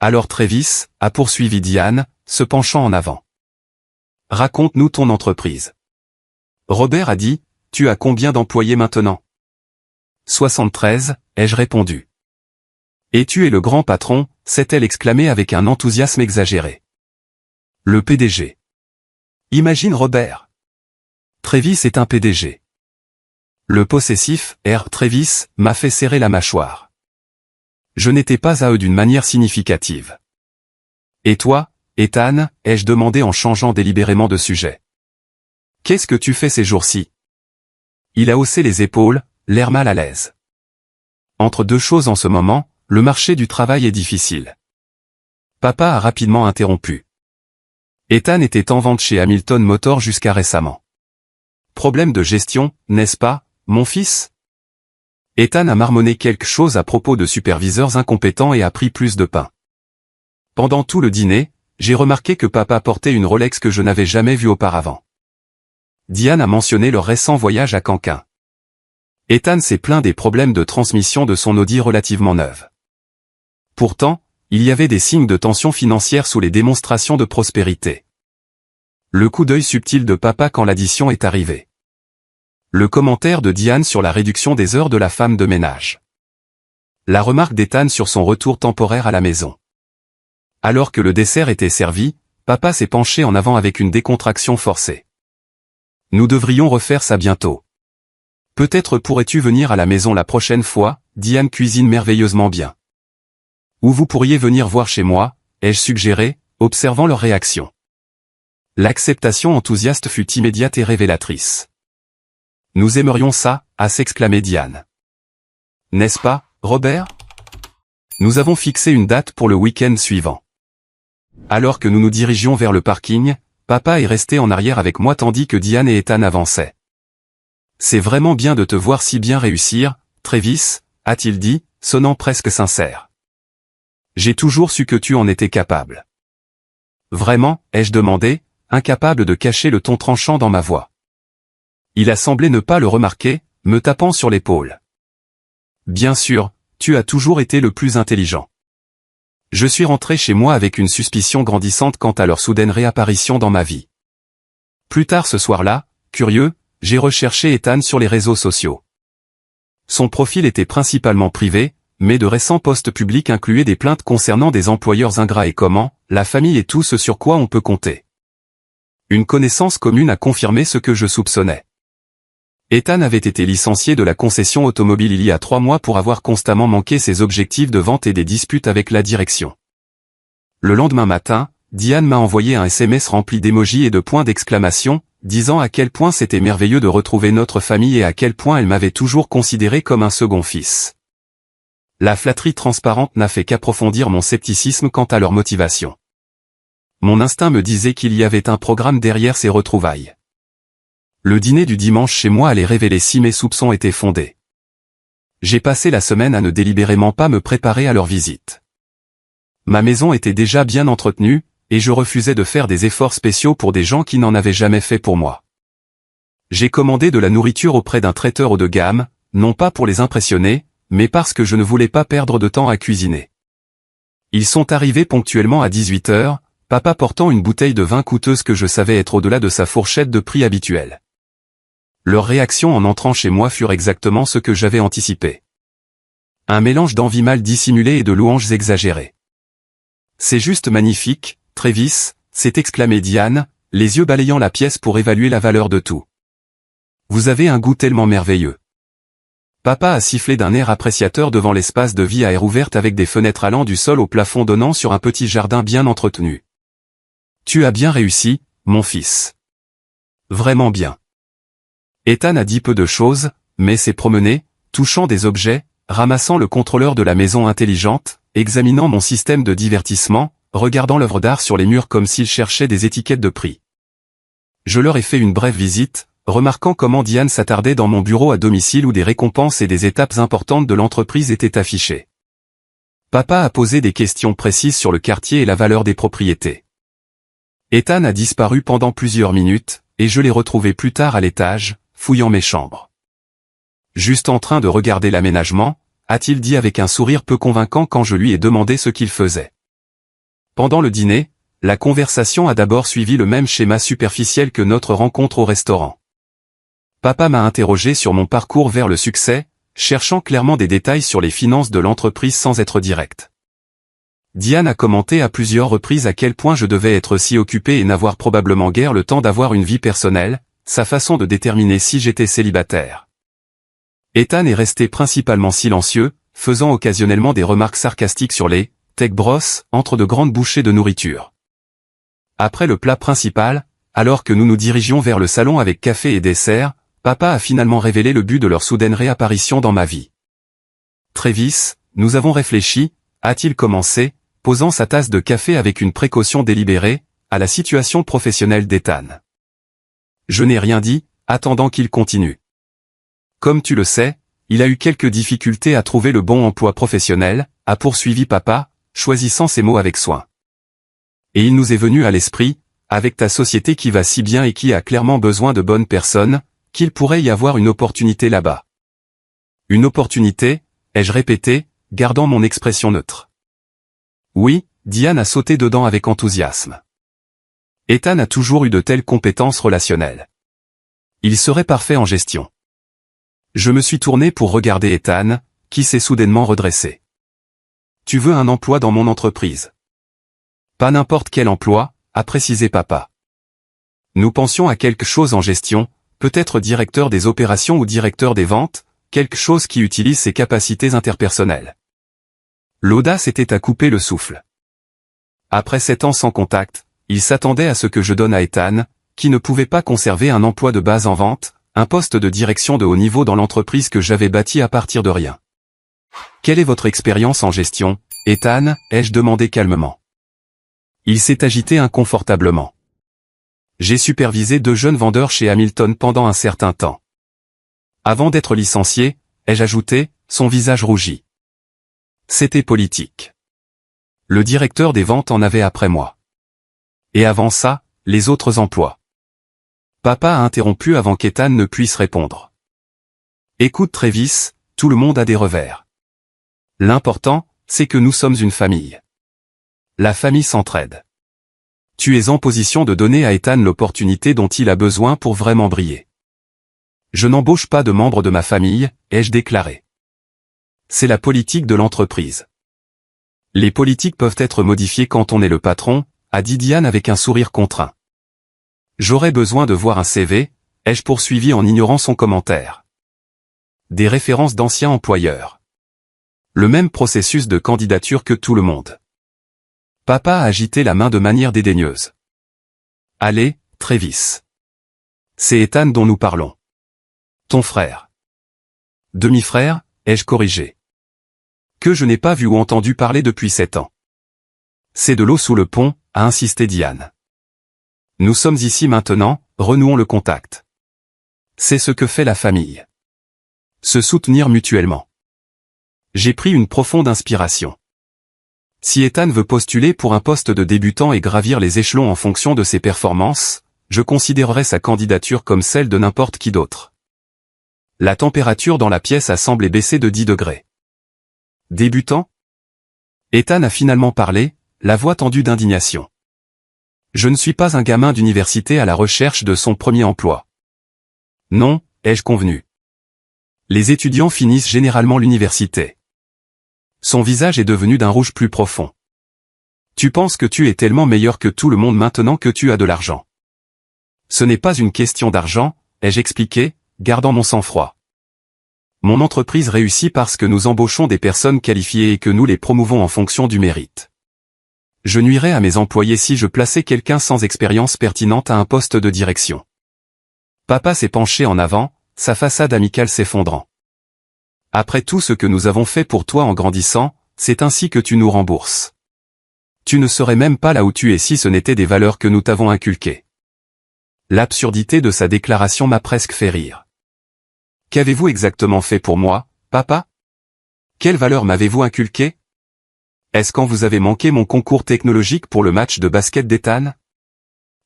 Alors Travis, a poursuivi Diane, se penchant en avant. Raconte-nous ton entreprise. Robert a dit, tu as combien d'employés maintenant? 73, ai-je répondu. Et tu es le grand patron, s'est-elle exclamée avec un enthousiasme exagéré. Le PDG. Imagine Robert. Travis est un PDG. Le possessif, R. Travis, m'a fait serrer la mâchoire. Je n'étais pas à eux d'une manière significative. Et toi, Ethan, ai-je demandé en changeant délibérément de sujet. Qu'est-ce que tu fais ces jours-ci? Il a haussé les épaules, l'air mal à l'aise. Entre deux choses en ce moment, le marché du travail est difficile. Papa a rapidement interrompu. Ethan était en vente chez Hamilton Motor jusqu'à récemment. Problème de gestion, n'est-ce pas, mon fils? Ethan a marmonné quelque chose à propos de superviseurs incompétents et a pris plus de pain. Pendant tout le dîner, j'ai remarqué que papa portait une Rolex que je n'avais jamais vue auparavant. Diane a mentionné leur récent voyage à Canquin. Ethan s'est plaint des problèmes de transmission de son Audi relativement neuve. Pourtant, il y avait des signes de tension financière sous les démonstrations de prospérité. Le coup d'œil subtil de papa quand l'addition est arrivée. Le commentaire de Diane sur la réduction des heures de la femme de ménage. La remarque d'Ethan sur son retour temporaire à la maison. Alors que le dessert était servi, papa s'est penché en avant avec une décontraction forcée. Nous devrions refaire ça bientôt. Peut-être pourrais-tu venir à la maison la prochaine fois, Diane cuisine merveilleusement bien. Ou vous pourriez venir voir chez moi, ai-je suggéré, observant leur réaction. L'acceptation enthousiaste fut immédiate et révélatrice. Nous aimerions ça, a s'exclamé Diane. N'est-ce pas, Robert? Nous avons fixé une date pour le week-end suivant. Alors que nous nous dirigions vers le parking, papa est resté en arrière avec moi tandis que Diane et Ethan avançaient. C'est vraiment bien de te voir si bien réussir, Travis, a-t-il dit, sonnant presque sincère. J'ai toujours su que tu en étais capable. Vraiment, ai-je demandé, incapable de cacher le ton tranchant dans ma voix. Il a semblé ne pas le remarquer, me tapant sur l'épaule. Bien sûr, tu as toujours été le plus intelligent. Je suis rentré chez moi avec une suspicion grandissante quant à leur soudaine réapparition dans ma vie. Plus tard ce soir-là, curieux, j'ai recherché Ethan sur les réseaux sociaux. Son profil était principalement privé, mais de récents posts publics incluaient des plaintes concernant des employeurs ingrats et comment, la famille et tout ce sur quoi on peut compter. Une connaissance commune a confirmé ce que je soupçonnais. Ethan avait été licencié de la concession automobile il y a 3 mois pour avoir constamment manqué ses objectifs de vente et des disputes avec la direction. Le lendemain matin, Diane m'a envoyé un SMS rempli d'émojis et de points d'exclamation, disant à quel point c'était merveilleux de retrouver notre famille et à quel point elle m'avait toujours considéré comme un second fils. La flatterie transparente n'a fait qu'approfondir mon scepticisme quant à leur motivation. Mon instinct me disait qu'il y avait un programme derrière ces retrouvailles. Le dîner du dimanche chez moi allait révéler si mes soupçons étaient fondés. J'ai passé la semaine à ne délibérément pas me préparer à leur visite. Ma maison était déjà bien entretenue, et je refusais de faire des efforts spéciaux pour des gens qui n'en avaient jamais fait pour moi. J'ai commandé de la nourriture auprès d'un traiteur haut de gamme, non pas pour les impressionner, mais parce que je ne voulais pas perdre de temps à cuisiner. Ils sont arrivés ponctuellement à 18 h, papa portant une bouteille de vin coûteuse que je savais être au-delà de sa fourchette de prix habituelle. Leurs réactions en entrant chez moi furent exactement ce que j'avais anticipé. Un mélange d'envie mal dissimulée et de louanges exagérées. C'est juste magnifique, Travis, s'est exclamé Diane, les yeux balayant la pièce pour évaluer la valeur de tout. Vous avez un goût tellement merveilleux. Papa a sifflé d'un air appréciateur devant l'espace de vie à air ouverte avec des fenêtres allant du sol au plafond donnant sur un petit jardin bien entretenu. Tu as bien réussi, mon fils. Vraiment bien. Ethan a dit peu de choses, mais s'est promené, touchant des objets, ramassant le contrôleur de la maison intelligente, examinant mon système de divertissement, regardant l'œuvre d'art sur les murs comme s'il cherchait des étiquettes de prix. Je leur ai fait une brève visite, remarquant comment Diane s'attardait dans mon bureau à domicile où des récompenses et des étapes importantes de l'entreprise étaient affichées. Papa a posé des questions précises sur le quartier et la valeur des propriétés. Ethan a disparu pendant plusieurs minutes, et je l'ai retrouvé plus tard à l'étage, fouillant mes chambres. Juste en train de regarder l'aménagement, a-t-il dit avec un sourire peu convaincant quand je lui ai demandé ce qu'il faisait. Pendant le dîner, la conversation a d'abord suivi le même schéma superficiel que notre rencontre au restaurant. Papa m'a interrogé sur mon parcours vers le succès, cherchant clairement des détails sur les finances de l'entreprise sans être direct. Diane a commenté à plusieurs reprises à quel point je devais être si occupé et n'avoir probablement guère le temps d'avoir une vie personnelle, sa façon de déterminer si j'étais célibataire. Ethan est resté principalement silencieux, faisant occasionnellement des remarques sarcastiques sur les « tech bros » entre de grandes bouchées de nourriture. Après le plat principal, alors que nous nous dirigions vers le salon avec café et dessert, papa a finalement révélé le but de leur soudaine réapparition dans ma vie. Travis, nous avons réfléchi, a-t-il commencé, posant sa tasse de café avec une précaution délibérée, à la situation professionnelle d'Ethan. Je n'ai rien dit, attendant qu'il continue. Comme tu le sais, il a eu quelques difficultés à trouver le bon emploi professionnel, a poursuivi papa, choisissant ses mots avec soin. Et il nous est venu à l'esprit, avec ta société qui va si bien et qui a clairement besoin de bonnes personnes, qu'il pourrait y avoir une opportunité là-bas. Une opportunité, ai-je répété, gardant mon expression neutre. Oui, Diane a sauté dedans avec enthousiasme. Ethan a toujours eu de telles compétences relationnelles. Il serait parfait en gestion. Je me suis tourné pour regarder Ethan, qui s'est soudainement redressé. Tu veux un emploi dans mon entreprise? Pas n'importe quel emploi, a précisé papa. Nous pensions à quelque chose en gestion, peut-être directeur des opérations ou directeur des ventes, quelque chose qui utilise ses capacités interpersonnelles. L'audace était à couper le souffle. Après 7 ans sans contact, il s'attendait à ce que je donne à Ethan, qui ne pouvait pas conserver un emploi de base en vente, un poste de direction de haut niveau dans l'entreprise que j'avais bâtie à partir de rien. Quelle est votre expérience en gestion, Ethan, ai-je demandé calmement. Il s'est agité inconfortablement. J'ai supervisé 2 jeunes vendeurs chez Hamilton pendant un certain temps. Avant d'être licencié, ai-je ajouté, son visage rougit. C'était politique. Le directeur des ventes en avait après moi. Et avant ça, les autres emplois. Papa a interrompu avant qu'Ethan ne puisse répondre. Écoute Travis, tout le monde a des revers. L'important, c'est que nous sommes une famille. La famille s'entraide. Tu es en position de donner à Ethan l'opportunité dont il a besoin pour vraiment briller. Je n'embauche pas de membres de ma famille, ai-je déclaré. C'est la politique de l'entreprise. Les politiques peuvent être modifiées quand on est le patron, a dit Diane avec un sourire contraint. J'aurais besoin de voir un CV, ai-je poursuivi en ignorant son commentaire. Des références d'anciens employeurs. Le même processus de candidature que tout le monde. Papa a agité la main de manière dédaigneuse. Allez, Travis. C'est Ethan dont nous parlons. Ton frère. Demi-frère, ai-je corrigé. Que je n'ai pas vu ou entendu parler depuis 7 ans. C'est de l'eau sous le pont, a insisté Diane. Nous sommes ici maintenant, renouons le contact. C'est ce que fait la famille. Se soutenir mutuellement. J'ai pris une profonde inspiration. Si Ethan veut postuler pour un poste de débutant et gravir les échelons en fonction de ses performances, je considérerais sa candidature comme celle de n'importe qui d'autre. La température dans la pièce a semblé baisser de 10 degrés. Débutant? Ethan a finalement parlé, la voix tendue d'indignation. Je ne suis pas un gamin d'université à la recherche de son premier emploi. Non, ai-je convenu. Les étudiants finissent généralement l'université. Son visage est devenu d'un rouge plus profond. Tu penses que tu es tellement meilleur que tout le monde maintenant que tu as de l'argent. Ce n'est pas une question d'argent, ai-je expliqué, gardant mon sang-froid. Mon entreprise réussit parce que nous embauchons des personnes qualifiées et que nous les promouvons en fonction du mérite. Je nuirais à mes employés si je plaçais quelqu'un sans expérience pertinente à un poste de direction. Papa s'est penché en avant, sa façade amicale s'effondrant. Après tout ce que nous avons fait pour toi en grandissant, c'est ainsi que tu nous rembourses. Tu ne serais même pas là où tu es si ce n'était des valeurs que nous t'avons inculquées. L'absurdité de sa déclaration m'a presque fait rire. Qu'avez-vous exactement fait pour moi, papa? Quelles valeurs m'avez-vous inculquées? Est-ce quand vous avez manqué mon concours technologique pour le match de basket d'Ethan?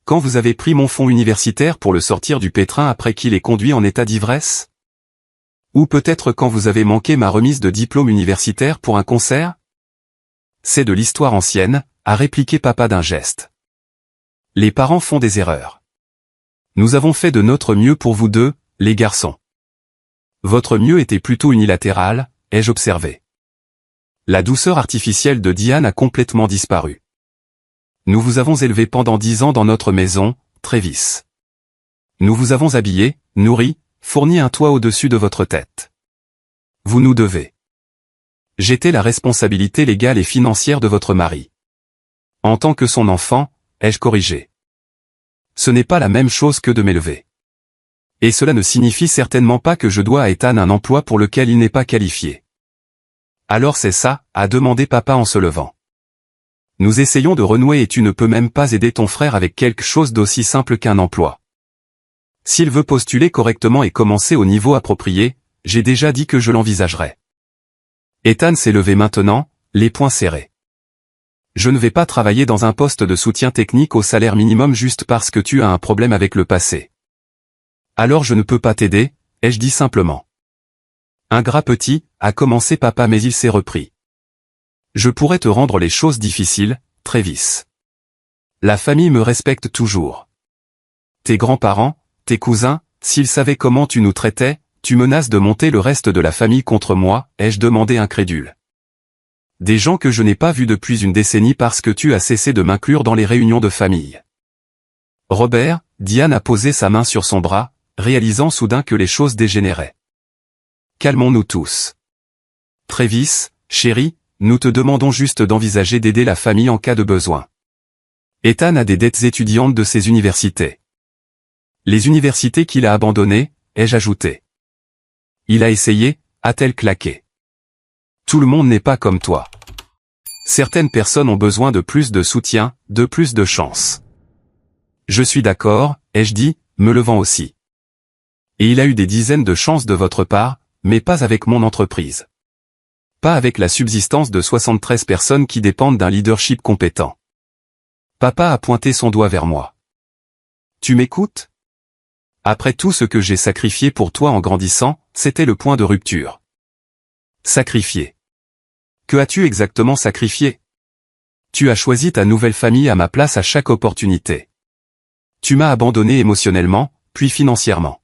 Quand vous avez pris mon fonds universitaire pour le sortir du pétrin après qu'il ait conduit en état d'ivresse? Ou peut-être quand vous avez manqué ma remise de diplôme universitaire pour un concert? C'est de l'histoire ancienne, a répliqué papa d'un geste. Les parents font des erreurs. Nous avons fait de notre mieux pour vous deux, les garçons. Votre mieux était plutôt unilatéral, ai-je observé. La douceur artificielle de Diane a complètement disparu. Nous vous avons élevé pendant 10 ans dans notre maison, Travis. Nous vous avons habillé, nourri, fourni un toit au-dessus de votre tête. Vous nous devez. J'étais la responsabilité légale et financière de votre mari. En tant que son enfant, ai-je corrigé. Ce n'est pas la même chose que de m'élever. Et cela ne signifie certainement pas que je dois à Ethan un emploi pour lequel il n'est pas qualifié. Alors c'est ça, a demandé papa en se levant. Nous essayons de renouer et tu ne peux même pas aider ton frère avec quelque chose d'aussi simple qu'un emploi. S'il veut postuler correctement et commencer au niveau approprié, j'ai déjà dit que je l'envisagerai. Ethan s'est levé maintenant, les poings serrés. Je ne vais pas travailler dans un poste de soutien technique au salaire minimum juste parce que tu as un problème avec le passé. Alors je ne peux pas t'aider, ai-je dit simplement. Ingrat petit, a commencé papa mais il s'est repris. Je pourrais te rendre les choses difficiles, Travis. La famille me respecte toujours. Tes grands-parents, tes cousins, s'ils savaient comment tu nous traitais, tu menaces de monter le reste de la famille contre moi, ai-je demandé incrédule. Des gens que je n'ai pas vus depuis une décennie parce que tu as cessé de m'inclure dans les réunions de famille. Robert, Diane a posé sa main sur son bras, réalisant soudain que les choses dégénéraient. Calmons-nous tous. Travis, chéri, nous te demandons juste d'envisager d'aider la famille en cas de besoin. Ethan a des dettes étudiantes de ses universités. Les universités qu'il a abandonnées, ai-je ajouté. Il a essayé, a-t-elle claqué. Tout le monde n'est pas comme toi. Certaines personnes ont besoin de plus de soutien, de plus de chance. Je suis d'accord, ai-je dit, me levant aussi. Et il a eu des dizaines de chances de votre part, mais pas avec mon entreprise. Pas avec la subsistance de 73 personnes qui dépendent d'un leadership compétent. Papa a pointé son doigt vers moi. Tu m'écoutes? Après tout ce que j'ai sacrifié pour toi en grandissant, c'était le point de rupture. Sacrifié. Que as-tu exactement sacrifié? Tu as choisi ta nouvelle famille à ma place à chaque opportunité. Tu m'as abandonné émotionnellement, puis financièrement.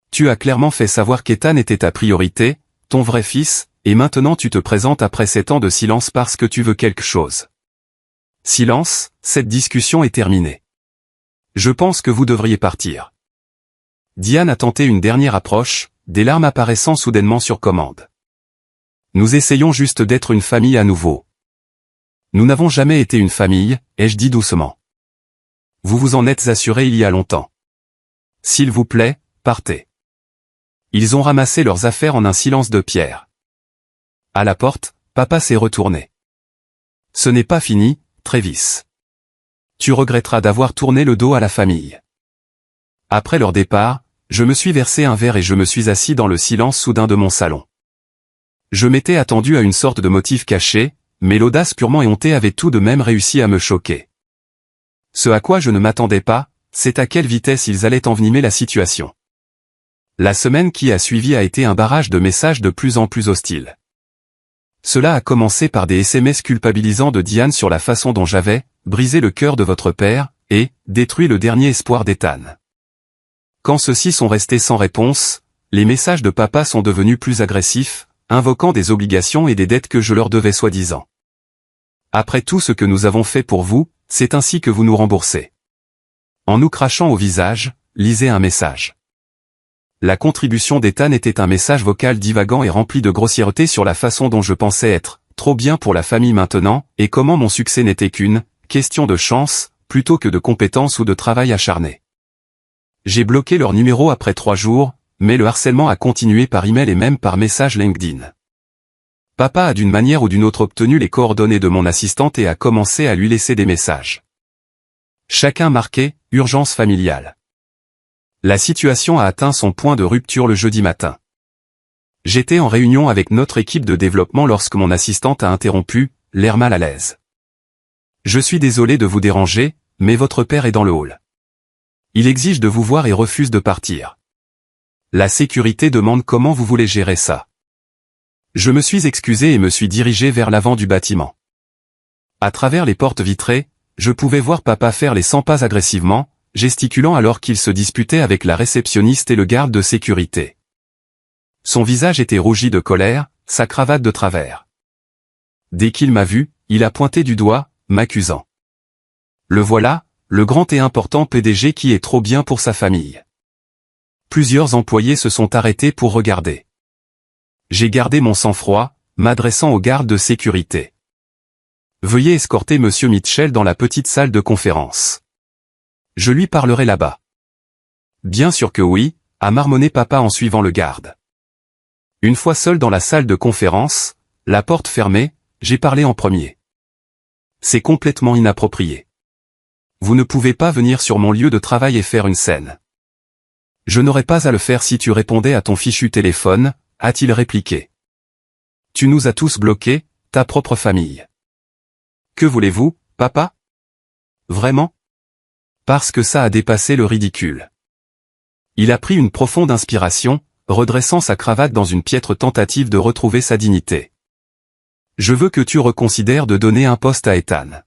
Tu as clairement fait savoir qu'Ethan était ta priorité, ton vrai fils, et maintenant tu te présentes après 7 ans de silence parce que tu veux quelque chose. Silence, cette discussion est terminée. Je pense que vous devriez partir. Diane a tenté une dernière approche, des larmes apparaissant soudainement sur commande. Nous essayons juste d'être une famille à nouveau. Nous n'avons jamais été une famille, ai-je dit doucement. Vous vous en êtes assuré il y a longtemps. S'il vous plaît, partez. Ils ont ramassé leurs affaires en un silence de pierre. À la porte, papa s'est retourné. Ce n'est pas fini, Travis. Tu regretteras d'avoir tourné le dos à la famille. Après leur départ, je me suis versé un verre et je me suis assis dans le silence soudain de mon salon. Je m'étais attendu à une sorte de motif caché, mais l'audace purement éhontée avait tout de même réussi à me choquer. Ce à quoi je ne m'attendais pas, c'est à quelle vitesse ils allaient envenimer la situation. La semaine qui a suivi a été un barrage de messages de plus en plus hostiles. Cela a commencé par des SMS culpabilisants de Diane sur la façon dont j'avais brisé le cœur de votre père et détruit le dernier espoir d'Ethan. Quand ceux-ci sont restés sans réponse, les messages de papa sont devenus plus agressifs, invoquant des obligations et des dettes que je leur devais soi-disant. Après tout ce que nous avons fait pour vous, c'est ainsi que vous nous remboursez. En nous crachant au visage, lisez un message. La contribution d'Ethan était un message vocal divagant et rempli de grossièreté sur la façon dont je pensais être trop bien pour la famille maintenant, et comment mon succès n'était qu'une question de chance, plutôt que de compétence ou de travail acharné. J'ai bloqué leur numéro après 3 jours, mais le harcèlement a continué par email et même par message LinkedIn. Papa a d'une manière ou d'une autre obtenu les coordonnées de mon assistante et a commencé à lui laisser des messages. Chacun marqué « Urgence familiale ». La situation a atteint son point de rupture le jeudi matin. J'étais en réunion avec notre équipe de développement lorsque mon assistante a interrompu, l'air mal à l'aise. Je suis désolé de vous déranger, mais votre père est dans le hall. Il exige de vous voir et refuse de partir. La sécurité demande comment vous voulez gérer ça. Je me suis excusé et me suis dirigé vers l'avant du bâtiment. À travers les portes vitrées, je pouvais voir papa faire les 100 pas agressivement, gesticulant alors qu'il se disputait avec la réceptionniste et le garde de sécurité. Son visage était rougi de colère, sa cravate de travers. Dès qu'il m'a vu, il a pointé du doigt, m'accusant. Le voilà, le grand et important PDG qui est trop bien pour sa famille. Plusieurs employés se sont arrêtés pour regarder. J'ai gardé mon sang-froid, m'adressant au garde de sécurité. Veuillez escorter Monsieur Mitchell dans la petite salle de conférence. Je lui parlerai là-bas. Bien sûr que oui, a marmonné papa en suivant le garde. Une fois seul dans la salle de conférence, la porte fermée, j'ai parlé en premier. C'est complètement inapproprié. Vous ne pouvez pas venir sur mon lieu de travail et faire une scène. Je n'aurais pas à le faire si tu répondais à ton fichu téléphone, a-t-il répliqué. Tu nous as tous bloqués, ta propre famille. Que voulez-vous, papa? Vraiment? Parce que ça a dépassé le ridicule. Il a pris une profonde inspiration, redressant sa cravate dans une piètre tentative de retrouver sa dignité. Je veux que tu reconsidères de donner un poste à Ethan.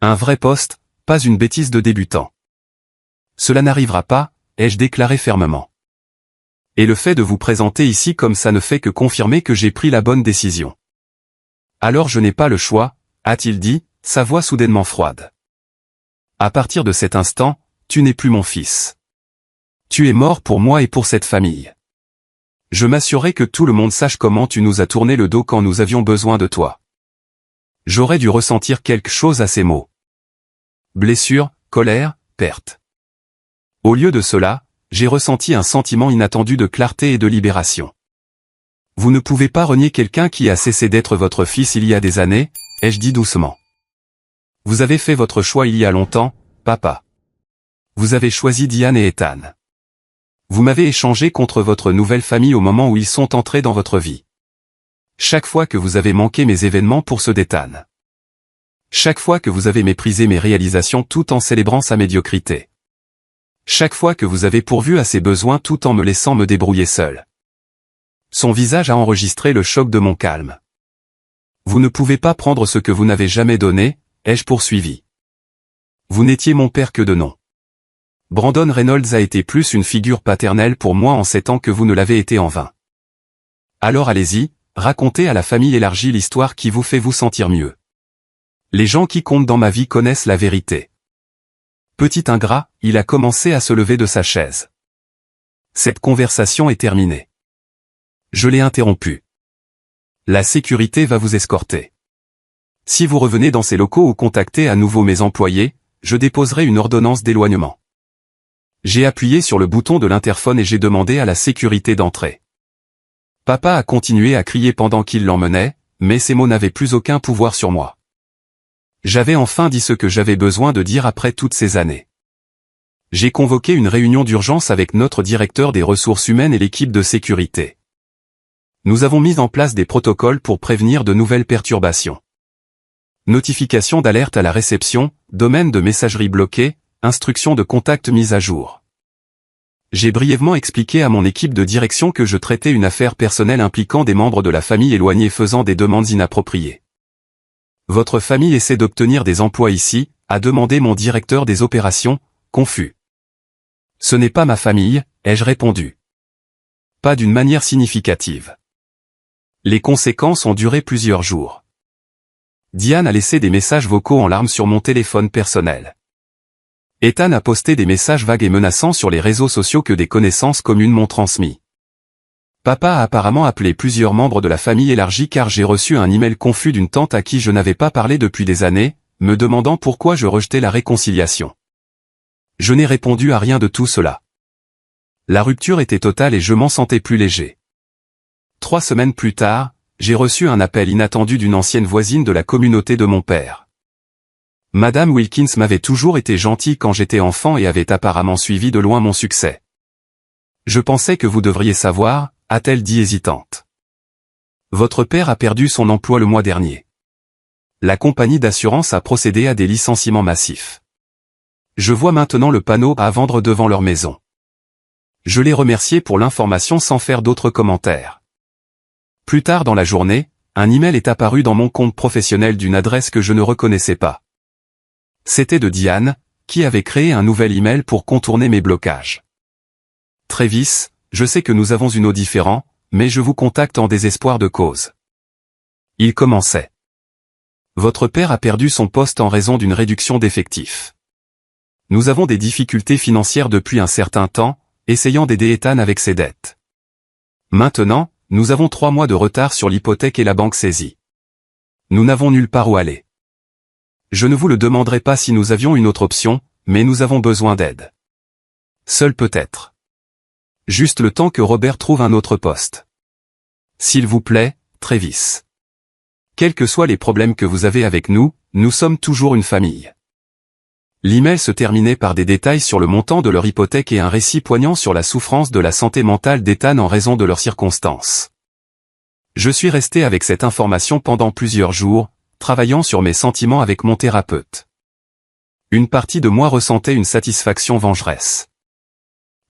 Un vrai poste, pas une bêtise de débutant. Cela n'arrivera pas, ai-je déclaré fermement. Et le fait de vous présenter ici comme ça ne fait que confirmer que j'ai pris la bonne décision. Alors je n'ai pas le choix, a-t-il dit, sa voix soudainement froide. À partir de cet instant, tu n'es plus mon fils. Tu es mort pour moi et pour cette famille. Je m'assurerai que tout le monde sache comment tu nous as tourné le dos quand nous avions besoin de toi. J'aurais dû ressentir quelque chose à ces mots. blessure, colère, perte. Au lieu de cela, j'ai ressenti un sentiment inattendu de clarté et de libération. Vous ne pouvez pas renier quelqu'un qui a cessé d'être votre fils il y a des années, ai-je dit doucement. Vous avez fait votre choix il y a longtemps, papa. Vous avez choisi Diane et Ethan. Vous m'avez échangé contre votre nouvelle famille au moment où ils sont entrés dans votre vie. Chaque fois que vous avez manqué mes événements pour ceux d'Ethan. Chaque fois que vous avez méprisé mes réalisations tout en célébrant sa médiocrité. Chaque fois que vous avez pourvu à ses besoins tout en me laissant me débrouiller seul. Son visage a enregistré le choc de mon calme. Vous ne pouvez pas prendre ce que vous n'avez jamais donné, ai-je poursuivi. Vous n'étiez mon père que de nom. Brandon Reynolds a été plus une figure paternelle pour moi en 7 ans que vous ne l'avez été en 20. Alors allez-y, racontez à la famille élargie l'histoire qui vous fait vous sentir mieux. Les gens qui comptent dans ma vie connaissent la vérité. Petit ingrat, il a commencé à se lever de sa chaise. Cette conversation est terminée. Je l'ai interrompu. La sécurité va vous escorter. Si vous revenez dans ces locaux ou contactez à nouveau mes employés, je déposerai une ordonnance d'éloignement. J'ai appuyé sur le bouton de l'interphone et j'ai demandé à la sécurité d'entrer. Papa a continué à crier pendant qu'il l'emmenait, mais ces mots n'avaient plus aucun pouvoir sur moi. J'avais enfin dit ce que j'avais besoin de dire après toutes ces années. J'ai convoqué une réunion d'urgence avec notre directeur des ressources humaines et l'équipe de sécurité. Nous avons mis en place des protocoles pour prévenir de nouvelles perturbations. Notification d'alerte à la réception, domaine de messagerie bloqué, instruction de contact mise à jour. J'ai brièvement expliqué à mon équipe de direction que je traitais une affaire personnelle impliquant des membres de la famille éloignés faisant des demandes inappropriées. Votre famille essaie d'obtenir des emplois ici, a demandé mon directeur des opérations, confus. Ce n'est pas ma famille, ai-je répondu. Pas d'une manière significative. Les conséquences ont duré plusieurs jours. Diane a laissé des messages vocaux en larmes sur mon téléphone personnel. Ethan a posté des messages vagues et menaçants sur les réseaux sociaux que des connaissances communes m'ont transmis. Papa a apparemment appelé plusieurs membres de la famille élargie car j'ai reçu un email confus d'une tante à qui je n'avais pas parlé depuis des années, me demandant pourquoi je rejetais la réconciliation. Je n'ai répondu à rien de tout cela. La rupture était totale et je m'en sentais plus léger. 3 semaines plus tard, j'ai reçu un appel inattendu d'une ancienne voisine de la communauté de mon père. Madame Wilkins m'avait toujours été gentille quand j'étais enfant et avait apparemment suivi de loin mon succès. Je pensais que vous devriez savoir, a-t-elle dit hésitante. Votre père a perdu son emploi le mois dernier. La compagnie d'assurance a procédé à des licenciements massifs. Je vois maintenant le panneau à vendre devant leur maison. Je l'ai remercié pour l'information sans faire d'autres commentaires. Plus tard dans la journée, un email est apparu dans mon compte professionnel d'une adresse que je ne reconnaissais pas. C'était de Diane, qui avait créé un nouvel email pour contourner mes blocages. Travis, je sais que nous avons une eau différente, mais je vous contacte en désespoir de cause. Il commençait. Votre père a perdu son poste en raison d'une réduction d'effectifs. Nous avons des difficultés financières depuis un certain temps, essayant d'aider Ethan avec ses dettes. Maintenant, nous avons 3 mois de retard sur l'hypothèque et la banque saisie. Nous n'avons nulle part où aller. Je ne vous le demanderai pas si nous avions une autre option, mais nous avons besoin d'aide. Seul peut-être. Juste le temps que Robert trouve un autre poste. S'il vous plaît, Travis. Quels que soient les problèmes que vous avez avec nous, nous sommes toujours une famille. L'email se terminait par des détails sur le montant de leur hypothèque et un récit poignant sur la souffrance de la santé mentale d'Ethan en raison de leurs circonstances. Je suis resté avec cette information pendant plusieurs jours, travaillant sur mes sentiments avec mon thérapeute. Une partie de moi ressentait une satisfaction vengeresse.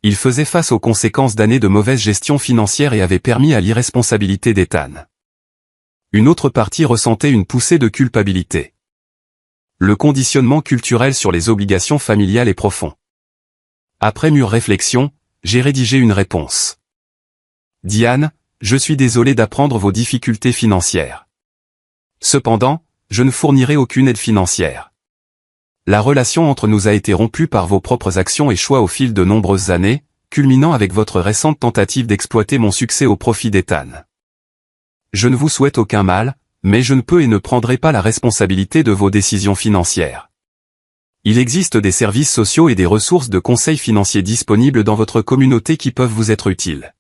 Il faisait face aux conséquences d'années de mauvaise gestion financière et avait permis à l'irresponsabilité d'Ethan. Une autre partie ressentait une poussée de culpabilité. Le conditionnement culturel sur les obligations familiales est profond. Après mûre réflexion, j'ai rédigé une réponse. Diane, je suis désolé d'apprendre vos difficultés financières. Cependant, je ne fournirai aucune aide financière. La relation entre nous a été rompue par vos propres actions et choix au fil de nombreuses années, culminant avec votre récente tentative d'exploiter mon succès au profit d'Ethan. Je ne vous souhaite aucun mal, mais je ne peux et ne prendrai pas la responsabilité de vos décisions financières. Il existe des services sociaux et des ressources de conseil financier disponibles dans votre communauté qui peuvent vous être utiles.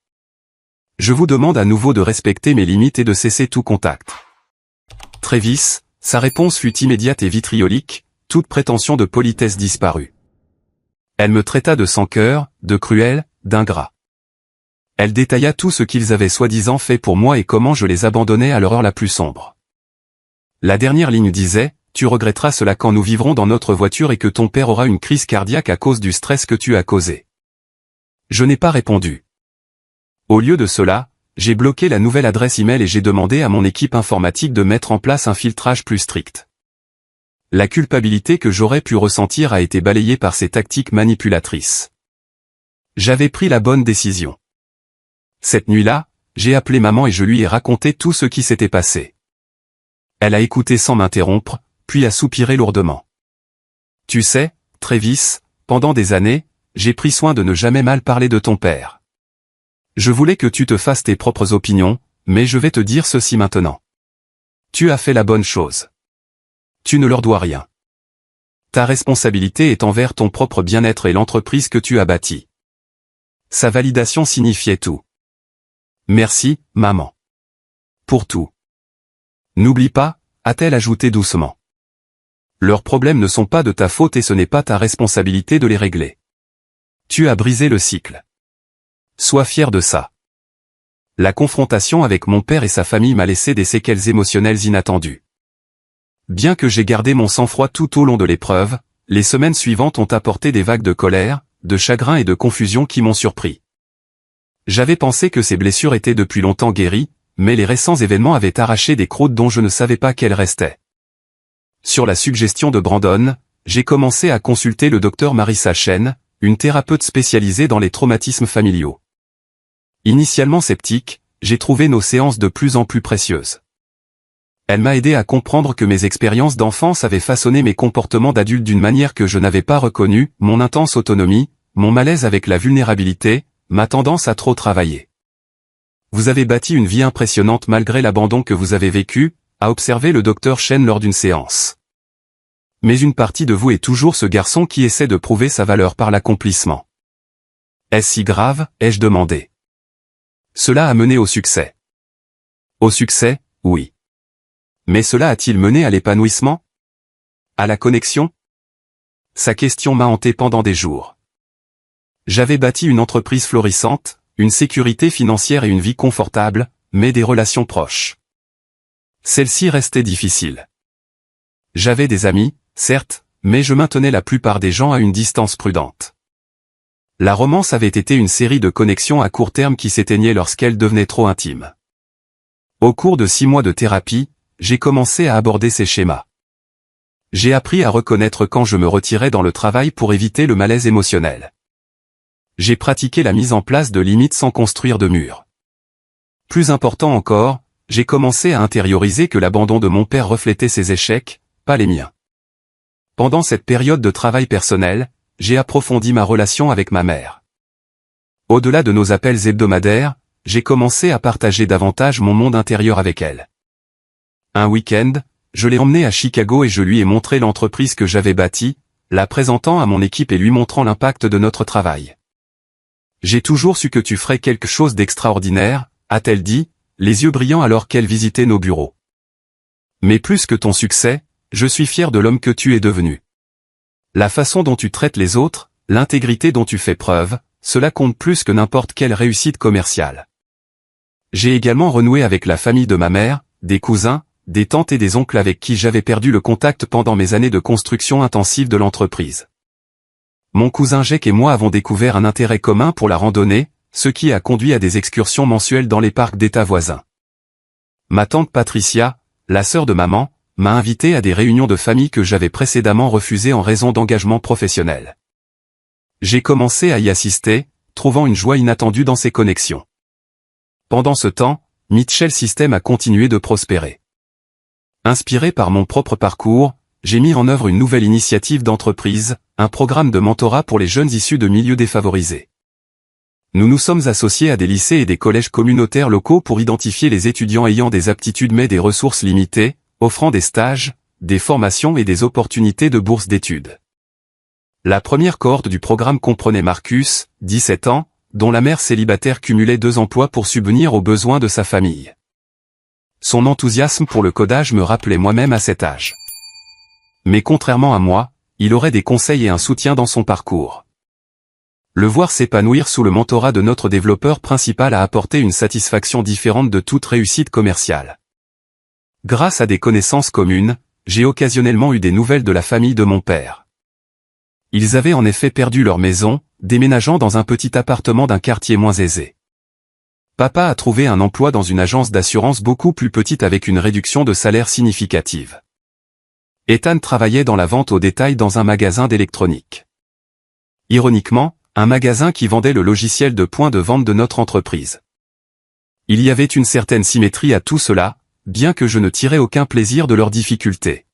Je vous demande à nouveau de respecter mes limites et de cesser tout contact. Travis, sa réponse fut immédiate et vitriolique, toute prétention de politesse disparut. Elle me traita de sans-cœur, de cruel, d'ingrat. Elle détailla tout ce qu'ils avaient soi-disant fait pour moi et comment je les abandonnais à leur heure la plus sombre. La dernière ligne disait, « Tu regretteras cela quand nous vivrons dans notre voiture et que ton père aura une crise cardiaque à cause du stress que tu as causé. » Je n'ai pas répondu. Au lieu de cela, j'ai bloqué la nouvelle adresse email et j'ai demandé à mon équipe informatique de mettre en place un filtrage plus strict. La culpabilité que j'aurais pu ressentir a été balayée par ces tactiques manipulatrices. J'avais pris la bonne décision. Cette nuit-là, j'ai appelé maman et je lui ai raconté tout ce qui s'était passé. Elle a écouté sans m'interrompre, puis a soupiré lourdement. « Tu sais, Travis, pendant des années, j'ai pris soin de ne jamais mal parler de ton père. Je voulais que tu te fasses tes propres opinions, mais je vais te dire ceci maintenant. Tu as fait la bonne chose. Tu ne leur dois rien. Ta responsabilité est envers ton propre bien-être et l'entreprise que tu as bâtie. » Sa validation signifiait tout. « Merci, maman. Pour tout. N'oublie pas, a-t-elle ajouté doucement. Leurs problèmes ne sont pas de ta faute et ce n'est pas ta responsabilité de les régler. Tu as brisé le cycle. Sois fier de ça. La confrontation avec mon père et sa famille m'a laissé des séquelles émotionnelles inattendues. Bien que j'ai gardé mon sang-froid tout au long de l'épreuve, les semaines suivantes ont apporté des vagues de colère, de chagrin et de confusion qui m'ont surpris. J'avais pensé que ces blessures étaient depuis longtemps guéries, mais les récents événements avaient arraché des croûtes dont je ne savais pas qu'elles restaient. Sur la suggestion de Brandon, j'ai commencé à consulter le docteur Marissa Chen, une thérapeute spécialisée dans les traumatismes familiaux. Initialement sceptique, j'ai trouvé nos séances de plus en plus précieuses. Elle m'a aidé à comprendre que mes expériences d'enfance avaient façonné mes comportements d'adulte d'une manière que je n'avais pas reconnue, mon intense autonomie, mon malaise avec la vulnérabilité, ma tendance à trop travailler. Vous avez bâti une vie impressionnante malgré l'abandon que vous avez vécu, a observé le docteur Chen lors d'une séance. Mais une partie de vous est toujours ce garçon qui essaie de prouver sa valeur par l'accomplissement. Est-ce si grave, ai-je demandé. Cela a mené au succès. Au succès, oui. Mais cela a-t-il mené à l'épanouissement? À la connexion? Sa question m'a hanté pendant des jours. J'avais bâti une entreprise florissante, une sécurité financière et une vie confortable, mais des relations proches. Celles-ci restaient difficiles. J'avais des amis, certes, mais je maintenais la plupart des gens à une distance prudente. La romance avait été une série de connexions à court terme qui s'éteignaient lorsqu'elles devenaient trop intimes. Au cours de 6 mois de thérapie, j'ai commencé à aborder ces schémas. J'ai appris à reconnaître quand je me retirais dans le travail pour éviter le malaise émotionnel. J'ai pratiqué la mise en place de limites sans construire de murs. Plus important encore, j'ai commencé à intérioriser que l'abandon de mon père reflétait ses échecs, pas les miens. Pendant cette période de travail personnel, j'ai approfondi ma relation avec ma mère. Au-delà de nos appels hebdomadaires, j'ai commencé à partager davantage mon monde intérieur avec elle. Un week-end, je l'ai emmenée à Chicago et je lui ai montré l'entreprise que j'avais bâtie, la présentant à mon équipe et lui montrant l'impact de notre travail. J'ai toujours su que tu ferais quelque chose d'extraordinaire, a-t-elle dit, les yeux brillants alors qu'elle visitait nos bureaux. Mais plus que ton succès, je suis fier de l'homme que tu es devenu. La façon dont tu traites les autres, l'intégrité dont tu fais preuve, cela compte plus que n'importe quelle réussite commerciale. J'ai également renoué avec la famille de ma mère, des cousins, des tantes et des oncles avec qui j'avais perdu le contact pendant mes années de construction intensive de l'entreprise. Mon cousin Jake et moi avons découvert un intérêt commun pour la randonnée, ce qui a conduit à des excursions mensuelles dans les parcs d'État voisins. Ma tante Patricia, la sœur de maman, m'a invité à des réunions de famille que j'avais précédemment refusées en raison d'engagement professionnel. J'ai commencé à y assister, trouvant une joie inattendue dans ces connexions. Pendant ce temps, Mitchell System a continué de prospérer. Inspiré par mon propre parcours, j'ai mis en œuvre une nouvelle initiative d'entreprise, un programme de mentorat pour les jeunes issus de milieux défavorisés. Nous nous sommes associés à des lycées et des collèges communautaires locaux pour identifier les étudiants ayant des aptitudes mais des ressources limitées, offrant des stages, des formations et des opportunités de bourse d'études. La première cohorte du programme comprenait Marcus, 17 ans, dont la mère célibataire cumulait 2 emplois pour subvenir aux besoins de sa famille. Son enthousiasme pour le codage me rappelait moi-même à cet âge. Mais contrairement à moi, il aurait des conseils et un soutien dans son parcours. Le voir s'épanouir sous le mentorat de notre développeur principal a apporté une satisfaction différente de toute réussite commerciale. Grâce à des connaissances communes, j'ai occasionnellement eu des nouvelles de la famille de mon père. Ils avaient en effet perdu leur maison, déménageant dans un petit appartement d'un quartier moins aisé. Papa a trouvé un emploi dans une agence d'assurance beaucoup plus petite avec une réduction de salaire significative. Ethan travaillait dans la vente au détail dans un magasin d'électronique. Ironiquement, un magasin qui vendait le logiciel de point de vente de notre entreprise. Il y avait une certaine symétrie à tout cela, bien que je ne tirais aucun plaisir de leurs difficultés.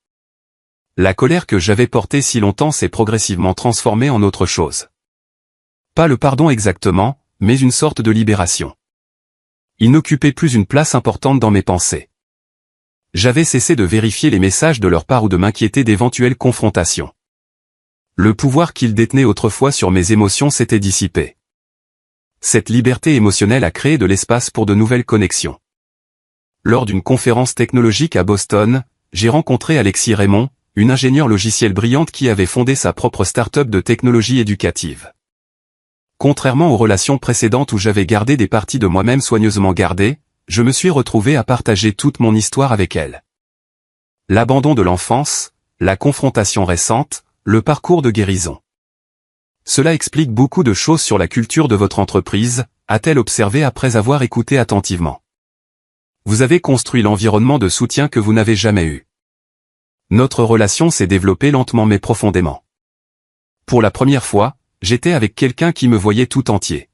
La colère que j'avais portée si longtemps s'est progressivement transformée en autre chose. Pas le pardon exactement, mais une sorte de libération. Il n'occupait plus une place importante dans mes pensées. J'avais cessé de vérifier les messages de leur part ou de m'inquiéter d'éventuelles confrontations. Le pouvoir qu'ils détenaient autrefois sur mes émotions s'était dissipé. Cette liberté émotionnelle a créé de l'espace pour de nouvelles connexions. Lors d'une conférence technologique à Boston, j'ai rencontré Alexis Raymond, une ingénieure logicielle brillante qui avait fondé sa propre start-up de technologie éducative. Contrairement aux relations précédentes où j'avais gardé des parties de moi-même soigneusement gardées, je me suis retrouvé à partager toute mon histoire avec elle. L'abandon de l'enfance, la confrontation récente, le parcours de guérison. Cela explique beaucoup de choses sur la culture de votre entreprise, a-t-elle observé après avoir écouté attentivement. Vous avez construit l'environnement de soutien que vous n'avez jamais eu. Notre relation s'est développée lentement mais profondément. Pour la première fois, j'étais avec quelqu'un qui me voyait tout entier.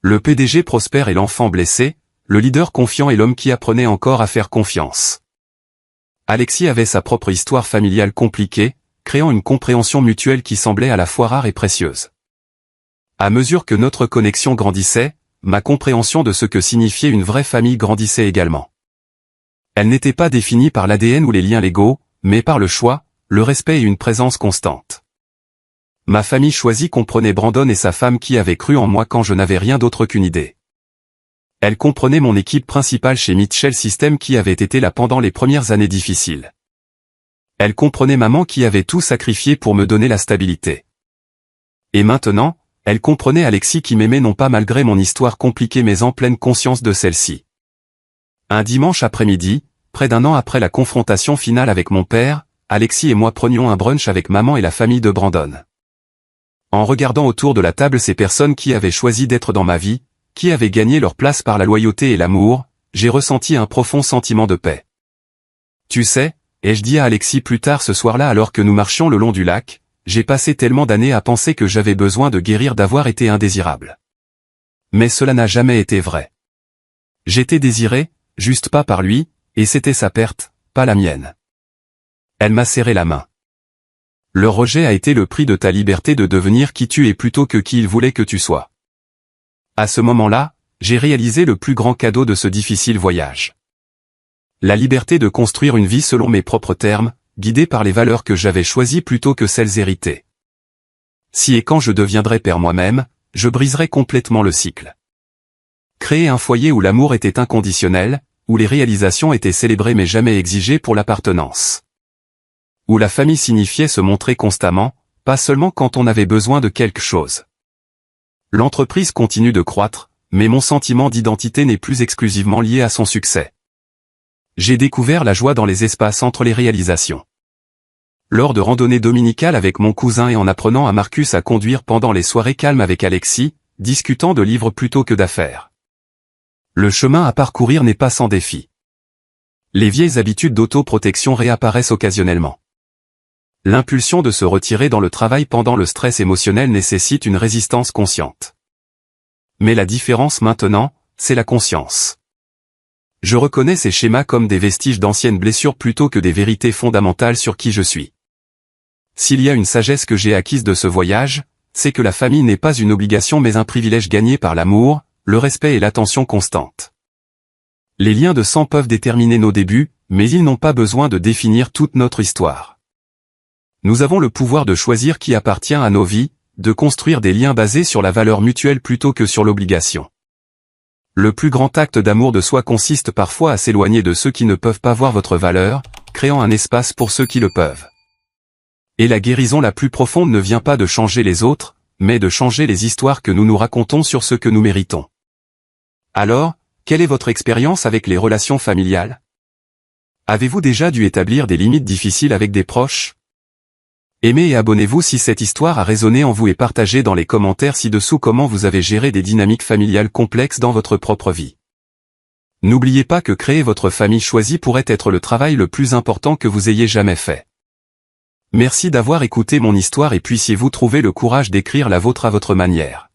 Le PDG prospère et l'enfant blessé, le leader confiant et l'homme qui apprenait encore à faire confiance. Alexis avait sa propre histoire familiale compliquée, créant une compréhension mutuelle qui semblait à la fois rare et précieuse. À mesure que notre connexion grandissait, ma compréhension de ce que signifiait une vraie famille grandissait également. Elle n'était pas définie par l'ADN ou les liens légaux, mais par le choix, le respect et une présence constante. Ma famille choisie comprenait Brandon et sa femme qui avaient cru en moi quand je n'avais rien d'autre qu'une idée. Elle comprenait mon équipe principale chez Mitchell System qui avait été là pendant les premières années difficiles. Elle comprenait maman qui avait tout sacrifié pour me donner la stabilité. Et maintenant, elle comprenait Alexis qui m'aimait non pas malgré mon histoire compliquée mais en pleine conscience de celle-ci. Un dimanche après-midi, près d'1 an après la confrontation finale avec mon père, Alexis et moi prenions un brunch avec maman et la famille de Brandon. En regardant autour de la table ces personnes qui avaient choisi d'être dans ma vie, qui avaient gagné leur place par la loyauté et l'amour, j'ai ressenti un profond sentiment de paix. Tu sais, ai-je dit à Alexis plus tard ce soir-là alors que nous marchions le long du lac, j'ai passé tellement d'années à penser que j'avais besoin de guérir d'avoir été indésirable. Mais cela n'a jamais été vrai. J'étais désiré, juste pas par lui, et c'était sa perte, pas la mienne. Elle m'a serré la main. Le rejet a été le prix de ta liberté de devenir qui tu es plutôt que qui il voulait que tu sois. À ce moment-là, j'ai réalisé le plus grand cadeau de ce difficile voyage. La liberté de construire une vie selon mes propres termes, guidée par les valeurs que j'avais choisies plutôt que celles héritées. Si et quand je deviendrai père moi-même, je briserai complètement le cycle. Créer un foyer où l'amour était inconditionnel, où les réalisations étaient célébrées mais jamais exigées pour l'appartenance. Où la famille signifiait se montrer constamment, pas seulement quand on avait besoin de quelque chose. L'entreprise continue de croître, mais mon sentiment d'identité n'est plus exclusivement lié à son succès. J'ai découvert la joie dans les espaces entre les réalisations. Lors de randonnées dominicales avec mon cousin et en apprenant à Marcus à conduire pendant les soirées calmes avec Alexis, discutant de livres plutôt que d'affaires. Le chemin à parcourir n'est pas sans défi. Les vieilles habitudes d'autoprotection réapparaissent occasionnellement. L'impulsion de se retirer dans le travail pendant le stress émotionnel nécessite une résistance consciente. Mais la différence maintenant, c'est la conscience. Je reconnais ces schémas comme des vestiges d'anciennes blessures plutôt que des vérités fondamentales sur qui je suis. S'il y a une sagesse que j'ai acquise de ce voyage, c'est que la famille n'est pas une obligation mais un privilège gagné par l'amour, le respect et l'attention constante. Les liens de sang peuvent déterminer nos débuts, mais ils n'ont pas besoin de définir toute notre histoire. Nous avons le pouvoir de choisir qui appartient à nos vies, de construire des liens basés sur la valeur mutuelle plutôt que sur l'obligation. Le plus grand acte d'amour de soi consiste parfois à s'éloigner de ceux qui ne peuvent pas voir votre valeur, créant un espace pour ceux qui le peuvent. Et la guérison la plus profonde ne vient pas de changer les autres, mais de changer les histoires que nous nous racontons sur ce que nous méritons. Alors, quelle est votre expérience avec les relations familiales? Avez-vous déjà dû établir des limites difficiles avec des proches? Aimez et abonnez-vous si cette histoire a résonné en vous et partagez dans les commentaires ci-dessous comment vous avez géré des dynamiques familiales complexes dans votre propre vie. N'oubliez pas que créer votre famille choisie pourrait être le travail le plus important que vous ayez jamais fait. Merci d'avoir écouté mon histoire et puissiez-vous trouver le courage d'écrire la vôtre à votre manière.